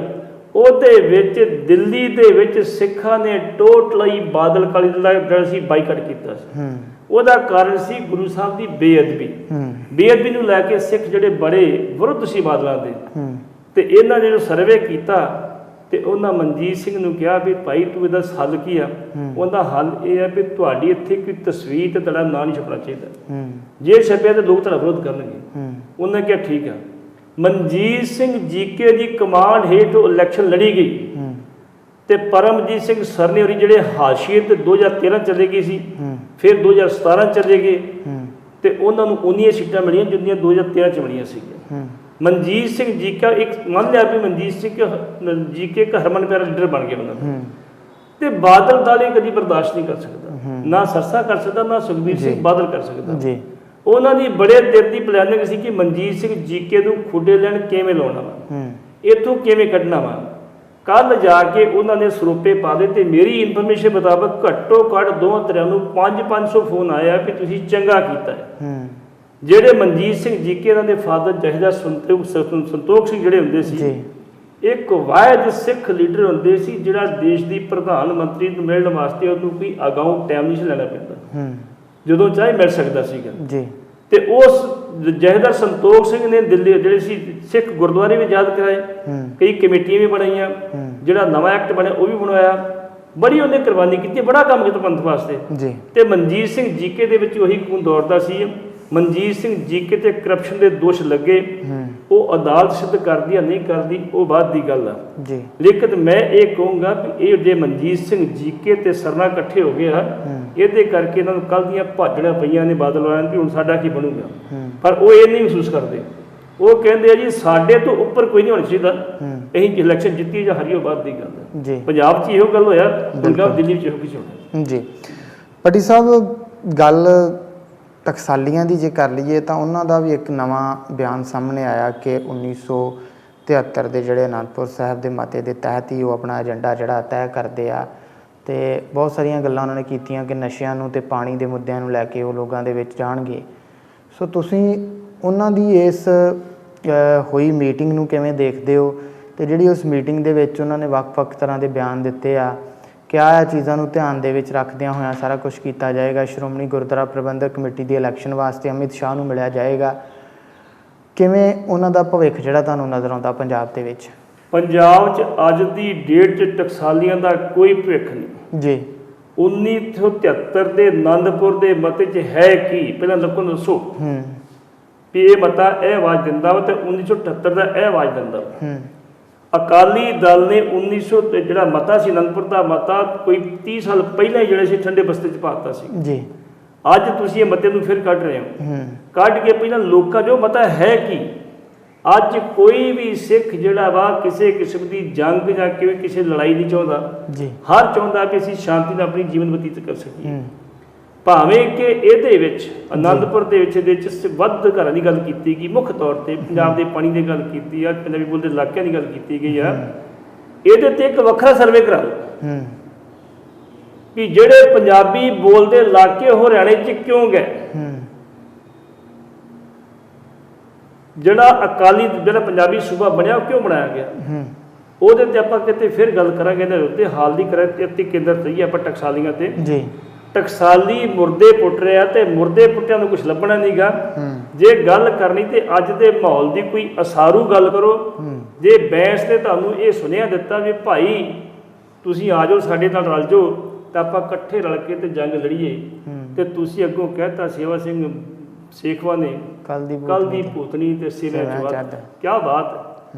ਉਹਦੇ ਵਿੱਚ ਦਿੱਲੀ ਦੇ ਵਿੱਚ ਸਿੱਖਾਂ ਨੇ ਟੋਟਲੀ ਬਾਦਲ ਅਕਾਲੀ ਦਲ ਦਾ ਜਿਹੜਾ ਸੀ ਬਾਈਕਾਟ ਕੀਤਾ ਸੀ। ਉਹਦਾ ਕਾਰਨ ਸੀ ਗੁਰੂ ਸਾਹਿਬ ਦੀ ਬੇਅਦਬੀ ਨੂੰ ਲੈ ਕੇ ਸਿੱਖ ਜਿਹੜੇ ਬੜੇ ਵਿਰੁੱਧ ਸੀ ਬਾਦਲਾਂ ਦੇ। ਤੇ ਇਹਨਾਂ ਨੇ ਜੋ ਸਰਵੇ ਕੀਤਾ ਤੇ ਉਹਨਾਂ ਮਨਜੀਤ ਸਿੰਘ ਨੂੰ ਕਿਹਾ ਵੀ ਭਾਈ ਤੂੰ ਇਹਦਾ ਹੱਲ ਕੀ ਆ? ਉਹਦਾ ਹੱਲ ਇਹ ਹੈ ਵੀ ਤੁਹਾਡੀ ਇੱਥੇ ਕੋਈ ਤਸਵੀਰ ਤੇ ਤੁਹਾਡਾ ਨਾਂ ਨਹੀਂ ਛਪਣਾ ਚਾਹੀਦਾ, ਜੇ ਛਪਿਆ ਤੇ ਲੋਕ ਤੁਹਾਡਾ ਵਿਰੋਧ ਕਰਨਗੇ। ਉਹਨੇ ਕਿਹਾ ਠੀਕ ਆ। ਮਨਜੀਤ ਸਿੰਘ ਜੀਕੇ ਦੀ ਕਮਾਂਡ ਹੇਠ ਇਲੈਕਸ਼ਨ ਲੜੀ ਗਈ ਤੇ ਪਰਮਜੀਤ ਸਿੰਘ ਸਰਨੇ ਹੋਰੀ ਜਿਹੜੇ ਹਾਸ਼ੀਏ ਤੇ 2013 ਚਲੇ ਗਏ ਸੀ, ਫਿਰ 2017 ਚਲੇ ਗਏ ਤੇ ਉਹਨਾਂ ਨੂੰ ਉਨੀਆਂ ਸੀਟਾਂ ਮਿਲੀਆਂ ਜਿੰਨੀਆਂ 2013 ਚ ਮਿਲੀਆਂ ਸੀਗੀਆਂ। ਮਨਜੀਤ ਸਿੰਘ ਜੀਕਾ ਇੱਕ ਮੰਨ ਲਿਆ ਵੀ ਮਨਜੀਤ ਸਿੰਘ ਜੀਕੇ ਇੱਕ ਹਰਮਨ ਪਿਆਰਾ ਲੀਡਰ ਬਣ ਗਿਆ ਉਹਨਾਂ ਦਾ, ਤੇ ਬਾਦਲ ਦਾ ਇਹ ਕਦੀ ਬਰਦਾਸ਼ਤ ਨਹੀਂ ਕਰ ਸਕਦਾ, ਨਾ ਸਰਸਾ ਕਰ ਸਕਦਾ, ਨਾ ਸੁਖਬੀਰ ਸਿੰਘ ਬਾਦਲ ਕਰ ਸਕਦਾ ਜੀ। ਉਹਨਾਂ ਦੀ ਬੜੇ ਦਿਲ ਦੀ ਪਲੈਨਿੰਗ ਸੀ ਕਿ ਮਨਜੀਤ ਸਿੰਘ ਜੀਕੇ ਨੂੰ ਖੁੱਡੇ ਲੈਣ ਕਿਵੇਂ ਲਾਉਣਾ ਵਾ, ਇੱਥੋਂ ਕਿਵੇਂ ਕੱਢਣਾ ਵਾ। ਕੱਲ ਜਾ ਕੇ ਉਹਨਾਂ ਨੇ ਸਰੋਪੇ ਪਾ ਦੇ, ਤੇ ਮੇਰੀ ਇਨਫੋਰਮੇਸ਼ਨ ਮੁਤਾਬਕ ਘੱਟੋ ਘੱਟ ਦੋਵਾਂ ਧਿਰਾਂ ਨੂੰ 500 ਫੋਨ ਆਇਆ ਵੀ ਤੁਸੀਂ ਚੰਗਾ ਕੀਤਾ ਹੈ। ਜਿਹੜੇ ਮਨਜੀਤ ਸਿੰਘ ਜੀਕੇ ਇਹਨਾਂ ਦੇ ਫਾਦਰ ਜਥੇਦਾਰ ਸੰਤੋਖ ਸਿੰਘ ਜਿਹੜੇ ਹੁੰਦੇ ਸੀ, ਇੱਕ ਵਾਹਿਦ ਸਿੱਖ ਲੀਡਰ ਹੁੰਦੇ ਸੀ ਜਿਹੜਾ ਦੇਸ਼ ਦੀ ਪ੍ਰਧਾਨ ਮੰਤਰੀ ਨੂੰ ਮਿਲਣ ਵਾਸਤੇ ਉਹਨੂੰ ਕੋਈ ਅਗਾਊਂ ਟਾਈਮ ਨਹੀਂ ਸੀ ਲੈਣਾ ਪੈਂਦਾ, ਜਦੋਂ ਚਾਹੇ ਮਿਲ ਸਕਦਾ ਸੀਗਾ ਜੀ। ਤੇ ਉਸ ਜਥੇਦਾਰ ਸੰਤੋਖ ਸਿੰਘ ਨੇ ਦਿੱਲੀ ਜਿਹੜੇ ਸੀ ਸਿੱਖ ਗੁਰਦੁਆਰੇ ਵੀ ਯਾਦ ਕਰਾਏ, ਕਈ ਕਮੇਟੀਆਂ ਵੀ ਬਣਾਈਆਂ, ਜਿਹੜਾ ਨਵਾਂ ਐਕਟ ਬਣਿਆ ਉਹ ਵੀ ਬਣਵਾਇਆ, ਬੜੀ ਉਹਨੇ ਕੁਰਬਾਨੀ ਕੀਤੀ, ਬੜਾ ਕੰਮ ਕੀਤਾ ਪੰਥ ਵਾਸਤੇ ਜੀ। ਤੇ ਮਨਜੀਤ ਸਿੰਘ ਜੀਕੇ ਦੇ ਵਿੱਚ ਉਹੀ ਖੂਨ ਦੌੜਦਾ ਸੀ। ਮਨਜੀਤ ਸਿੰਘ ਜੀਕੇ ਤੇ ਕਰਪਸ਼ਨ ਦੇ ਦੋਸ਼ ਲੱਗੇ, ਉਹ ਅਦਾਲਤ ਸਿੱਧ ਕਰਦੀ ਜਾਂ ਨਹੀਂ ਕਰਦੀ ਉਹ ਬਾਅਦ ਦੀ ਗੱਲ ਆ ਜੀ। ਲੇਕਿਨ ਮੈਂ ਇਹ ਕਹੂੰਗਾ ਵੀ ਇਹ ਜੇ ਮਨਜੀਤ ਸਿੰਘ ਜੀਕੇ ਤੇ ਸਰਨਾ ਇਕੱਠੇ ਹੋ ਗਏ ਆ, ਇਹਦੇ ਕਰਕੇ ਇਹਨਾਂ ਨੂੰ ਕੱਲ੍ਹ ਦੀਆਂ ਭਾਜੜਾਂ ਪਈਆਂ ਨੇ ਬਾਦਲ ਵਾਲਿਆਂ ਨੂੰ ਵੀ ਹੁਣ ਸਾਡਾ ਕੀ ਬਣੂਗਾ, ਪਰ ਉਹ ਇਹ ਨਹੀਂ ਮਹਿਸੂਸ ਕਰਦੇ। ਉਹ ਕਹਿੰਦੇ ਆ ਜੀ ਸਾਡੇ ਤੋਂ ਉੱਪਰ ਕੋਈ ਨਹੀਂ ਹੋਣਾ ਚਾਹੀਦਾ, ਅਸੀਂ ਇਲੈਕਸ਼ਨ ਜਿੱਤੀ ਜਾਂ ਹਾਰੀਓ ਬਾਅਦ ਦੀ ਗੱਲ ਜੀ। ਪੰਜਾਬ 'ਚ ਇਹੋ ਗੱਲ ਹੋਇਆ, ਪੰਜਾਬ ਦਿੱਲੀ 'ਚ ਇਹੋ ਕੁਛ ਹੋਣਾ ਜੀ। ਪੱਟੀ ਸਾਹਿਬ, ਗੱਲ ਟਕਸਾਲੀਆਂ ਦੀ ਜੇ ਕਰ ਲਈਏ ਤਾਂ ਉਹਨਾਂ ਦਾ ਵੀ ਇੱਕ ਨਵਾਂ ਬਿਆਨ ਸਾਹਮਣੇ ਆਇਆ ਕਿ 1973 ਦੇ ਜਿਹੜੇ ਅਨੰਦਪੁਰ ਸਾਹਿਬ ਦੇ ਮਤੇ ਦੇ ਤਹਿਤ ਹੀ ਉਹ ਆਪਣਾ ਏਜੰਡਾ ਜਿਹੜਾ ਤੈਅ ਕਰਦੇ ਆ, ਤੇ ਬਹੁਤ ਸਾਰੀਆਂ ਗੱਲਾਂ ਉਹਨਾਂ ਨੇ ਕੀਤੀਆਂ ਕਿ ਨਸ਼ਿਆਂ ਨੂੰ ਤੇ ਪਾਣੀ ਦੇ ਮੁੱਦਿਆਂ ਨੂੰ ਲੈ ਕੇ ਉਹ ਲੋਕਾਂ ਦੇ ਵਿੱਚ ਜਾਣਗੇ। ਸੋ ਤੁਸੀਂ ਉਹਨਾਂ ਦੀ ਇਸ ਹੋਈ ਮੀਟਿੰਗ ਨੂੰ ਕਿਵੇਂ ਦੇਖਦੇ ਹੋ, ਤੇ ਜਿਹੜੀ ਉਸ ਮੀਟਿੰਗ ਦੇ ਵਿੱਚ ਉਹਨਾਂ ਨੇ ਵੱਖ-ਵੱਖ ਤਰ੍ਹਾਂ ਦੇ ਬਿਆਨ ਦਿੱਤੇ ਆ, ਕਿਆ ਇਹ ਚੀਜ਼ਾਂ ਨੂੰ ਧਿਆਨ ਦੇ ਵਿੱਚ ਰੱਖਦਿਆਂ ਹੋਇਆਂ ਸਾਰਾ ਕੁਝ ਕੀਤਾ ਜਾਏਗਾ? ਸ਼੍ਰੋਮਣੀ ਗੁਰਦੁਆਰਾ ਪ੍ਰਬੰਧਕ ਕਮੇਟੀ ਦੀ ਇਲੈਕਸ਼ਨ ਵਾਸਤੇ ਅਮਿਤ ਸ਼ਾਹ ਨੂੰ ਮਿਲਿਆ ਜਾਏਗਾ, ਕਿਵੇਂ ਉਹਨਾਂ ਦਾ ਭਵਿੱਖ ਜਿਹੜਾ ਤੁਹਾਨੂੰ ਨਜ਼ਰ ਆਉਂਦਾ ਪੰਜਾਬ ਦੇ ਵਿੱਚ? ਪੰਜਾਬ 'ਚ ਅੱਜ ਦੀ ਡੇਟ 'ਚ ਟਕਸਾਲੀਆਂ ਦਾ ਕੋਈ ਭਵਿੱਖ ਨਹੀਂ ਜੀ। 1973 ਦੇ ਆਨੰਦਪੁਰ ਦੇ ਮਤੇ 'ਚ ਹੈ ਕੀ, ਪਹਿਲਾਂ ਲੋਕਾਂ ਨੂੰ ਦੱਸੋ ਵੀ ਇਹ ਮਤਾ ਇਹ ਆਵਾਜ਼ ਦਿੰਦਾ ਵਾ, ਤੇ 1978 ਦਾ ਇਹ ਆਵਾਜ਼ ਦਿੰਦਾ ਵਾ। ਅਕਾਲੀ ਦਲ ਨੇ 1900 ਜਿਹੜਾ ਮਤਾ ਸੀ ਅਨੰਦਪੁਰ ਦਾ ਮਤਾ, ਕੋਈ 30 ਸਾਲ ਪਹਿਲਾਂ ਹੀ ਜਿਹੜੇ ਸੀ ਠੰਡੇ ਬਸਤੇ 'ਚ ਪਾਤਾ ਸੀ ਜੀ। ਅੱਜ ਤੁਸੀਂ ਇਹ ਮਤੇ ਨੂੰ ਫਿਰ ਕੱਢ ਰਹੇ ਹੋ, ਕੱਢ ਕੇ ਪਹਿਲਾਂ ਲੋਕਾਂ ਜੋ ਮਤਾ ਹੈ ਕੀ। ਅੱਜ ਕੋਈ ਵੀ ਸਿੱਖ ਜਿਹੜਾ ਵਾ ਕਿਸੇ ਕਿਸਮ ਦੀ ਜੰਗ ਜਾਂ ਕਿਸੇ ਲੜਾਈ ਨਹੀਂ ਚਾਹੁੰਦਾ ਜੀ, ਹਰ ਚਾਹੁੰਦਾ ਕਿ ਅਸੀਂ ਸ਼ਾਂਤੀ ਨਾਲ ਆਪਣੀ ਜੀਵਨ ਬਤੀਤ ਕਰ ਸਕੀਏ। ਭਾਵੇਂ ਕਿ ਇਹਦੇ ਵਿੱਚ ਆਨੰਦਪੁਰ ਦੇ ਵਿੱਚ ਵੱਧ ਘਰਾਂ ਦੀ ਗੱਲ ਕੀਤੀ ਗਈ, ਮੁੱਖ ਤੌਰ ਤੇ ਪੰਜਾਬ ਦੇ ਪਾਣੀ ਦੀ ਗੱਲ ਕੀਤੀ ਆ, ਪੰਜਾਬੀ ਬੋਲਦੇ ਇਲਾਕਿਆਂ ਦੀ ਗੱਲ ਕੀਤੀ ਗਈ ਆ। ਇਹਦੇ ਤੇ ਇੱਕ ਵੱਖਰਾ ਸਰਵੇ ਕਰਾ ਲਓ ਕਿ ਜਿਹੜੇ ਪੰਜਾਬੀ ਬੋਲਦੇ ਇਲਾਕੇ ਉਹ ਹਰਿਆਣੇ 'ਚ ਕਿਉਂ ਗਏ। ਜਿਹੜਾ ਅਕਾਲੀ ਜਿਹੜਾ ਪੰਜਾਬੀ ਸੂਬਾ ਬਣਿਆ ਉਹ ਕਿਉਂ ਬਣਾਇਆ ਗਿਆ, ਉਹਦੇ ਤੇ ਆਪਾਂ ਕਿਤੇ ਫਿਰ ਗੱਲ ਕਰਾਂਗੇ। ਇਹਦੇ ਉੱਤੇ ਹਾਲ ਦੀ ਕਰਾਂਗੇ ਕੇਂਦਰ ਤੇ ਆਪਾਂ ਟਕਸਾਲੀਆਂ ਤੇ ਜੀ। ਟਕਸਾਲੀ ਮੁਰਦੇ ਪੁੱਟ ਰਿਹਾ, ਤੇ ਮੁਰਦੇ ਪੁੱਟਿਆਂ ਨੂੰ ਕੁਝ ਲੱਭਣਾ ਨਹੀਂਗਾ। ਜੇ ਗੱਲ ਕਰਨੀ ਤੇ ਅੱਜ ਦੇ ਮਾਹੌਲ ਦੀ ਕੋਈ ਅਸਾਰੂ ਗੱਲ ਕਰੋ। ਜੇ ਬੈਂਸ ਨੇ ਤੁਹਾਨੂੰ ਇਹ ਸੁਨੇਹਾ ਦਿੱਤਾ ਵੀ ਭਾਈ ਤੁਸੀਂ ਆ ਜਾਓ ਸਾਡੇ ਨਾਲ ਰਲ ਜਾਓ, ਤਾਂ ਆਪਾਂ ਇਕੱਠੇ ਰਲ ਕੇ ਤੇ ਜੰਗ ਲੜੀਏ, ਤੇ ਤੁਸੀਂ ਅੱਗੋਂ ਕਹਿਤਾ ਸੇਵਾ ਸਿੰਘ ਸੇਖਵਾ ਨੇ ਕੱਲ ਦੀ ਭੂਤਨੀ ਤੇ ਸਿਰੇ ਚਵਾਤ, ਕਿਆ ਬਾਤ,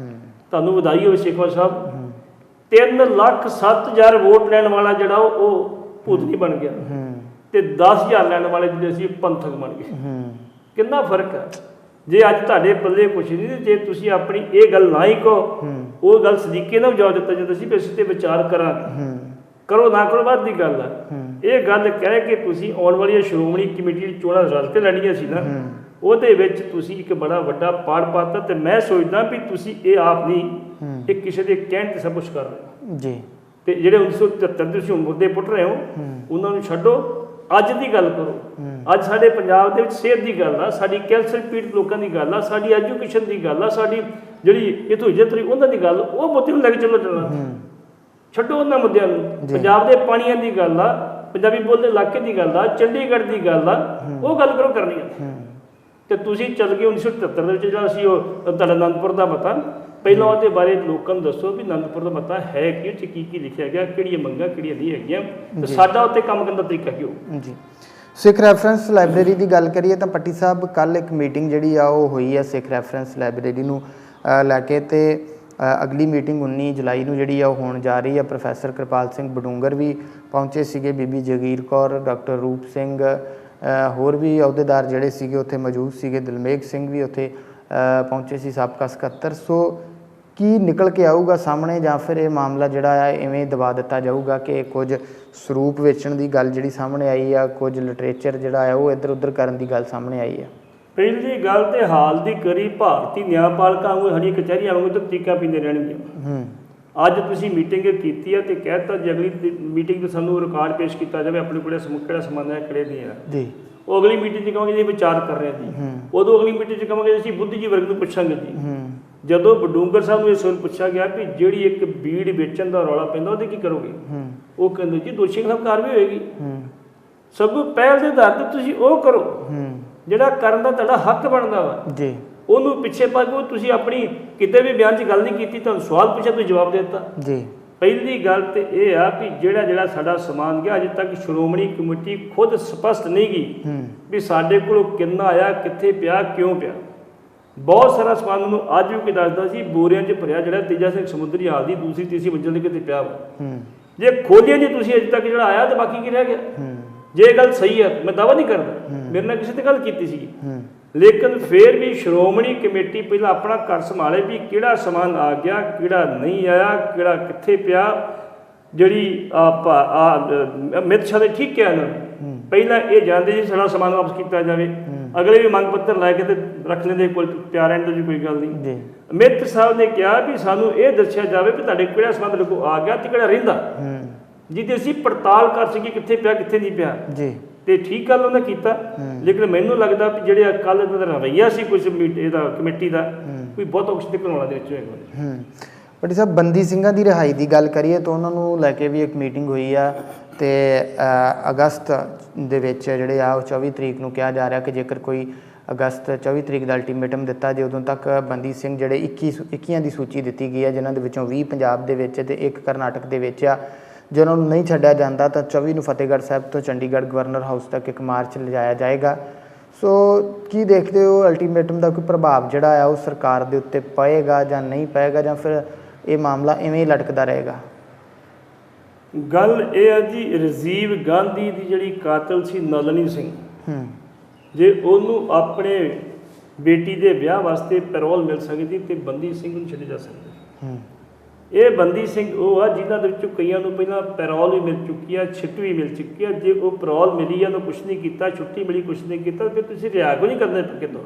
ਤੁਹਾਨੂੰ ਵਧਾਈ ਹੋਵੇ ਸੇਖਵਾ ਸਾਹਿਬ। 3,07,000 ਵੋਟ ਲੈਣ ਵਾਲਾ ਜਿਹੜਾ ਉਹ ਭੂਤਨੀ ਬਣ ਗਿਆ, ਤੇ 10,000 ਲੈਣ ਵਾਲੇ ਜਿਹੜੇ ਸੀ ਪੰਥਕ ਬਣ ਗਏ। ਕਿੰਨਾ ਫਰਕ ਹੈ। ਜੇ ਅੱਜ ਤੁਹਾਡੇ ਪੱਲੇ ਕੁਛ ਨਹੀਂ, ਜੇ ਤੁਸੀਂ ਆਪਣੀ ਇਹ ਗੱਲ ਨਾ ਹੀ ਕਹੋ, ਉਹ ਗੱਲ ਸਲੀਕੇ ਨਾਲ ਜਵਾਬ ਦਿੱਤਾ ਜਾਂਦਾ ਸੀ ਵੀ ਅਸੀਂ ਤੇ ਵਿਚਾਰ ਕਰਾਂਗੇ, ਕਰੋ ਨਾ ਕਰੋ ਬਾਅਦ ਦੀ ਗੱਲ ਹੈ। ਇਹ ਗੱਲ ਕਹਿ ਕੇ ਤੁਸੀਂ ਆਉਣ ਵਾਲੀਆਂ ਸ਼੍ਰੋਮਣੀ ਕਮੇਟੀ ਦੀ ਚੋਣਾਂ ਰਲ ਕੇ ਲੈਣੀਆਂ ਸੀ ਨਾ, ਉਹਦੇ ਵਿੱਚ ਤੁਸੀਂ ਇੱਕ ਬੜਾ ਵੱਡਾ ਪਾੜ ਪਾਤਾ। ਤੇ ਮੈਂ ਸੋਚਦਾ ਵੀ ਤੁਸੀਂ ਇਹ ਆਪ ਨਹੀਂ, ਇਹ ਕਿਸੇ ਦੇ ਕਹਿਣ ਤੇ ਸਭ ਕੁਛ ਕਰ ਰਹੇ ਜੀ। ਤੇ ਜਿਹੜੇ 1973 ਦੇ ਤੁਸੀਂ ਮੁੱਦੇ ਪੁੱਟ ਰਹੇ ਹੋ, ਉਹਨਾਂ ਨੂੰ ਛੱਡੋ, ਅੱਜ ਦੀ ਗੱਲ ਕਰੋ। ਅੱਜ ਸਾਡੇ ਪੰਜਾਬ ਦੇ ਵਿੱਚ ਸਿਹਤ ਦੀ ਗੱਲ ਆ, ਸਾਡੀ ਕੈਂਸਰ ਪੀੜਤ ਲੋਕਾਂ ਦੀ ਗੱਲ ਆ, ਸਾਡੀ ਐਜੂਕੇਸ਼ਨ ਦੀ ਗੱਲ ਆ, ਸਾਡੀ ਜਿਹੜੀ ਇੱਥੋਂ ਇੱਜ਼ਤ ਰਹੀ ਉਹਨਾਂ ਦੀ ਗੱਲ, ਉਹ ਮੁੱਦੇ ਨੂੰ ਲੈ ਕੇ ਚੱਲੋ ਛੱਡੋ ਉਹਨਾਂ ਮੁੱਦਿਆਂ ਨੂੰ। ਪੰਜਾਬ ਦੇ ਪਾਣੀਆਂ ਦੀ ਗੱਲ ਆ, ਪੰਜਾਬੀ ਬੋਲਦੇ ਇਲਾਕੇ ਦੀ ਗੱਲ ਆ, ਚੰਡੀਗੜ੍ਹ ਦੀ ਗੱਲ ਆ, ਉਹ ਗੱਲ ਕਰੋ ਕਰਨੀ ਆ। ਤੇ ਤੁਸੀਂ ਚੱਲ ਗਏ 1973 ਦੇ ਵਿੱਚ ਜਿਹੜਾ ਸੀ ਉਹ ਤੁਹਾਡਾ ਆਨੰਦਪੁਰ ਦਾ ਮਤਾ। ਪਹਿਲਾਂ ਉਹਦੇ ਬਾਰੇ ਲੋਕਾਂ ਨੂੰ ਦੱਸੋ ਵੀ ਆਨੰਦਪੁਰ ਦਾ ਮਤਾ ਹੈ ਕਿ ਉਹ 'ਚ ਕੀ ਲਿਖਿਆ ਗਿਆ, ਕਿਹੜੀਆਂ ਮੰਗਾਂ ਕਿਹੜੀਆਂ ਨਹੀਂ ਹੈਗੀਆਂ, ਤੇ ਸਾਡਾ ਉੱਤੇ ਕੰਮ ਕਰਨ ਦਾ ਤਰੀਕਾ ਕੀ ਹੋਊ ਜੀ। ਸਿੱਖ ਰੈਫਰੈਂਸ ਲਾਇਬ੍ਰੇਰੀ ਦੀ ਗੱਲ ਕਰੀਏ ਤਾਂ ਪੱਟੀ ਸਾਹਿਬ ਕੱਲ੍ਹ ਇੱਕ ਮੀਟਿੰਗ ਜਿਹੜੀ ਆ ਉਹ ਹੋਈ ਆ ਸਿੱਖ ਰੈਫਰੈਂਸ ਲਾਇਬ੍ਰੇਰੀ ਨੂੰ ਲੈ ਕੇ, ਤੇ ਅਗਲੀ ਮੀਟਿੰਗ 19 ਜੁਲਾਈ ਨੂੰ ਜਿਹੜੀ ਆ ਉਹ ਹੋਣ ਜਾ ਰਹੀ ਆ। ਪ੍ਰੋਫੈਸਰ ਕਿਰਪਾਲ ਸਿੰਘ ਬਡੂੰਗਰ ਵੀ ਪਹੁੰਚੇ ਸੀਗੇ, ਬੀਬੀ ਜਗੀਰ ਕੌਰ, ਡਾਕਟਰ ਰੂਪ ਸਿੰਘ, ਹੋਰ ਵੀ ਅਹੁਦੇਦਾਰ ਜਿਹੜੇ ਸੀਗੇ ਉੱਥੇ ਮੌਜੂਦ ਸੀਗੇ, ਦਿਲਮੇਗ ਸਿੰਘ ਵੀ ਉੱਥੇ ਪਹੁੰਚੇ ਸੀ ਸਾਬਕਾ ਸਕੱਤਰ। ਸੋ ਕੀ ਨਿਕਲ ਕੇ ਆਊਗਾ ਸਾਹਮਣੇ, ਜਾਂ ਫਿਰ ਇਹ ਮਾਮਲਾ ਜਿਹੜਾ ਆ ਇਵੇਂ ਦਬਾ ਦਿੱਤਾ ਜਾਊਗਾ ਕਿ ਕੁਝ ਸਰੂਪ ਵੇਚਣ ਦੀ ਗੱਲ ਜਿਹੜੀ ਸਾਹਮਣੇ ਆਈ ਆ, ਕੁਝ ਲਿਟਰੇਚਰ ਜਿਹੜਾ ਆ ਉਹ ਇੱਧਰ ਉੱਧਰ ਕਰਨ ਦੀ ਗੱਲ ਸਾਹਮਣੇ ਆਈ ਆ? ਪਹਿਲੀ ਗੱਲ ਤੇ ਹਾਲ ਦੀ ਕਰੀ ਭਾਰਤੀ ਨਿਆਂਪਾਲਿਕਾ ਵਾਂਗੂ ਸਾਡੀ ਕਚਹਿਰੀਆਂ ਵਾਂਗੂ ਤਾਂ ਤਰੀਕਾ ਪੀਂਦੇ ਰਹਿਣਗੇ। ਅੱਜ ਤੁਸੀਂ ਮੀਟਿੰਗ ਕੀਤੀ ਹੈ ਤੇ ਕਹਿਤਾ ਜੇ ਅਗਲੀ ਮੀਟਿੰਗ 'ਤੇ ਸਾਨੂੰ ਰਿਕਾਰਡ ਪੇਸ਼ ਕੀਤਾ ਜਾਵੇ ਆਪਣੇ ਕੋਲ ਕਿਹੜਾ ਸਮਾਨ ਹੈ ਕਿਹੜੇ ਦੀਆਂ ਜੀ, ਉਹ ਅਗਲੀ ਮੀਟਿੰਗ 'ਚ ਕਹਾਂਗੇ ਜੀ ਵਿਚਾਰ ਕਰ ਰਹੇ ਹਾਂ ਜੀ, ਉਦੋਂ ਅਗਲੀ ਮੀਟਿੰਗ 'ਚ ਕਹਾਂਗੇ ਅਸੀਂ ਬੁੱਧੀਜੀਵੀ ਵਰਗ ਨੂੰ ਪੁੱਛਾਂਗੇ ਜੀ। ਜਦੋਂ ਬਡੂੰਗਰ ਸਾਹਿਬ ਨੂੰ ਇਸ ਵੱਲ ਪੁੱਛਿਆ ਗਿਆ ਵੀ ਜਿਹੜੀ ਇੱਕ ਬੀੜ ਵੇਚਣ ਦਾ ਰੌਲਾ ਪੈਂਦਾ ਉਹਦੇ ਕੀ ਕਰੋਗੇ, ਉਹ ਕਹਿੰਦੇ ਜੀ ਦੋਸ਼ੀਆਂ ਖਿਲਾਫ ਕਾਰਵਾਈ ਹੋਏਗੀ। ਸਗੋਂ ਪਹਿਲ ਦੇ ਆਧਾਰ ਤੇ ਤੁਸੀਂ ਉਹ ਕਰੋ ਜਿਹੜਾ ਕਰਨ ਦਾ ਤੁਹਾਡਾ ਹੱਕ ਬਣਦਾ ਵਾ ਜੀ। ਉਹਨੂੰ ਪਿੱਛੇ ਪਾ ਕੇ ਤੁਸੀਂ ਆਪਣੀ ਕਿਤੇ ਵੀ ਬਿਆਨ 'ਚ ਗੱਲ ਨਹੀਂ ਕੀਤੀ, ਤੁਹਾਨੂੰ ਸਵਾਲ ਪੁੱਛਿਆ ਤੁਸੀਂ ਜਵਾਬ ਦੇ ਦਿੱਤਾ ਜੀ। ਪਹਿਲੀ ਗੱਲ ਤੇ ਇਹ ਆ ਵੀ ਜਿਹੜਾ ਸਾਡਾ ਸਮਾਨ ਗਿਆ ਅਜੇ ਤੱਕ ਸ਼੍ਰੋਮਣੀ ਕਮੇਟੀ ਖੁਦ ਸਪਸ਼ਟ ਨਹੀਂ ਗਈ ਵੀ ਸਾਡੇ ਕੋਲ ਕਿੰਨਾ ਆਇਆ, ਕਿੱਥੇ ਪਿਆ, ਕਿਉਂ ਪਿਆ। ਬਹੁਤ ਸਾਰਾ ਸਮਾਨ ਨੂੰ ਅੱਜ ਵੀ ਕੋਈ ਦੱਸਦਾ ਸੀ ਬੋਰਿਆਂ 'ਚ ਭਰਿਆ ਜਿਹੜਾ ਤੇਜਾ ਸਿੰਘ ਸਮੁੰਦਰੀ ਹਾਲ ਦੀ ਦੂਸਰੀ ਤੀਸਰੀ ਮੰਜ਼ਿਲ ਦੇ ਕਿਤੇ ਪਿਆ ਵਾ। ਜੇ ਖੋਲਿਆ ਨਹੀਂ ਤੁਸੀਂ ਅਜੇ ਤੱਕ ਜਿਹੜਾ ਆਇਆ ਤਾਂ ਬਾਕੀ ਕੀ ਰਹਿ ਗਿਆ। ਜੇ ਇਹ ਗੱਲ ਸਹੀ ਹੈ, ਮੈਂ ਦਾਅਵਾ ਨਹੀਂ ਕਰਦਾ, ਮੇਰੇ ਨਾਲ ਕਿਸੇ ਤੇ ਗੱਲ ਕੀਤੀ ਸੀ, ਲੇਕਿਨ ਫਿਰ ਵੀ ਸ਼੍ਰੋਮਣੀ ਕਮੇਟੀ ਪਹਿਲਾਂ ਆਪਣਾ ਘਰ ਸੰਭਾਲੇ ਵੀ ਕਿਹੜਾ ਸਮਾਨ ਆ ਗਿਆ, ਕਿਹੜਾ ਨਹੀਂ ਆਇਆ, ਕਿਹੜਾ ਕਿੱਥੇ ਪਿਆ। ਜਿਹੜੀ ਅਮਿਤ ਸ਼ਾਹ ਦੇ ਠੀਕ ਕਿਹਾ ਨਾ, ਪਹਿਲਾਂ ਇਹ ਜਾਣਦੇ ਜੀ ਸਾਡਾ ਸਮਾਨ ਵਾਪਸ ਕੀਤਾ ਜਾਵੇ, ਅਗਲੇ ਵੀ ਮੰਗ ਪੱਤਰ ਲੈ ਕੇ ਤੇ ਰੱਖ ਲੈਂਦੇ ਕੋਲ, ਪਿਆ ਰਹਿਣ ਦੀ ਕੋਈ ਗੱਲ ਨਹੀਂ। ਅਮਿਤ ਸਾਹਿਬ ਨੇ ਕਿਹਾ ਵੀ ਸਾਨੂੰ ਇਹ ਦੱਸਿਆ ਜਾਵੇ ਵੀ ਤੁਹਾਡੇ ਕਿਹੜਾ ਸਮਾਨ ਤੁਹਾਡੇ ਕੋਲ ਆ ਗਿਆ ਤੇ ਕਿਹੜਾ ਰਹਿੰਦਾ, ਜਿਹਦੀ ਅਸੀਂ ਪੜਤਾਲ ਕਰ ਸਕੀਏ ਕਿੱਥੇ ਪਿਆ ਕਿੱਥੇ ਨਹੀਂ ਪਿਆ ਜੀ। ਤੇ ਠੀਕ ਗੱਲ ਉਹਨੇ ਕੀਤਾ, ਲੇਕਿਨ ਮੈਨੂੰ ਲੱਗਦਾ ਵੀ ਜਿਹੜੇ ਕੱਲ੍ਹ ਦਾ ਰਵੱਈਆ ਸੀ ਕੁਝ ਇਹਦਾ ਕਮੇਟੀ ਦਾ ਕੋਈ ਬਹੁਤ ਔਖੀ ਨਿਕਲਣ ਵਾਲਾ ਦੇ ਵਿੱਚ ਹੋਏਗਾ। ਭੱਟੀ ਸਾਹਿਬ, ਬੰਦੀ ਸਿੰਘਾਂ ਦੀ ਰਿਹਾਈ ਦੀ ਗੱਲ ਕਰੀਏ ਤਾਂ ਉਹਨਾਂ ਨੂੰ ਲੈ ਕੇ ਵੀ ਇੱਕ ਮੀਟਿੰਗ ਹੋਈ ਆ ਤੇ ਅਗਸਤ ਦੇ ਵਿੱਚ ਜਿਹੜੇ ਆ ਉਹ 24 ਤਰੀਕ ਨੂੰ ਕਿਹਾ ਜਾ ਰਿਹਾ ਕਿ ਜੇਕਰ ਕੋਈ ਅਗਸਤ 24 ਤਰੀਕ ਦਾ ਅਲਟੀਮੇਟਮ ਦਿੱਤਾ ਜੇ ਉਦੋਂ ਤੱਕ ਬੰਦੀ ਸਿੰਘ ਜਿਹੜੇ 21 ਦੀ ਸੂਚੀ ਦਿੱਤੀ ਗਈ ਹੈ, ਜਿਨ੍ਹਾਂ ਦੇ ਵਿੱਚੋਂ 20 ਪੰਜਾਬ ਦੇ ਵਿੱਚ ਤੇ 1 ਕਰਨਾਟਕ ਦੇ ਵਿੱਚ ਆ, ਜੇ ਉਹਨਾਂ ਨੂੰ ਨਹੀਂ ਛੱਡਿਆ ਜਾਂਦਾ ਤਾਂ 24 ਨੂੰ ਫਤਿਹਗੜ੍ਹ ਸਾਹਿਬ ਤੋਂ ਚੰਡੀਗੜ੍ਹ ਗਵਰਨਰ ਹਾਊਸ ਤੱਕ ਇੱਕ ਮਾਰਚ ਲਿਜਾਇਆ ਜਾਏਗਾ। ਸੋ ਕੀ ਦੇਖਦੇ ਹੋ, ਅਲਟੀਮੇਟਮ ਦਾ ਕੋਈ ਪ੍ਰਭਾਵ ਜਿਹੜਾ ਆ ਉਹ ਸਰਕਾਰ ਦੇ ਉੱਤੇ ਪਏਗਾ ਜਾਂ ਨਹੀਂ ਪਏਗਾ, ਜਾਂ ਫਿਰ ਇਹ ਮਾਮਲਾ ਇਵੇਂ ਹੀ ਲਟਕਦਾ ਰਹੇਗਾ? ਗੱਲ ਇਹ ਹੈ ਜੀ, ਰਾਜੀਵ ਗਾਂਧੀ ਦੀ ਜਿਹੜੀ ਕਾਤਲ ਸੀ ਨਲਿਨੀ ਸਿੰਘ, ਜੇ ਉਹਨੂੰ ਆਪਣੇ ਬੇਟੀ ਦੇ ਵਿਆਹ ਵਾਸਤੇ ਪੈਰੋਲ ਮਿਲ ਸਕਦੀ ਤੇ ਬੰਦੀ ਸਿੰਘ ਨੂੰ ਛੱਡਿਆ ਜਾ ਸਕਦਾ। ਇਹ ਬੰਦੀ ਸਿੰਘ ਉਹ ਆ ਜਿਨ੍ਹਾਂ ਦੇ ਵਿੱਚੋਂ ਕਈਆਂ ਨੂੰ ਪਹਿਲਾਂ ਪੈਰੋਲ ਵੀ ਮਿਲ ਚੁੱਕੀ ਆ, ਛੁੱਟ ਵੀ ਮਿਲ ਚੁੱਕੀ ਆ। ਜੇ ਉਹ ਪੈਰੋਲ ਮਿਲੀ ਆ ਤਾਂ ਕੁਛ ਨਹੀਂ ਕੀਤਾ, ਛੁੱਟੀ ਮਿਲੀ ਕੁਛ ਨਹੀਂ ਕੀਤਾ, ਫਿਰ ਤੁਸੀਂ ਰਿਹਾਅ ਕਿਉਂ ਨਹੀਂ ਕਰਦੇ ਕਿਤੋਂ?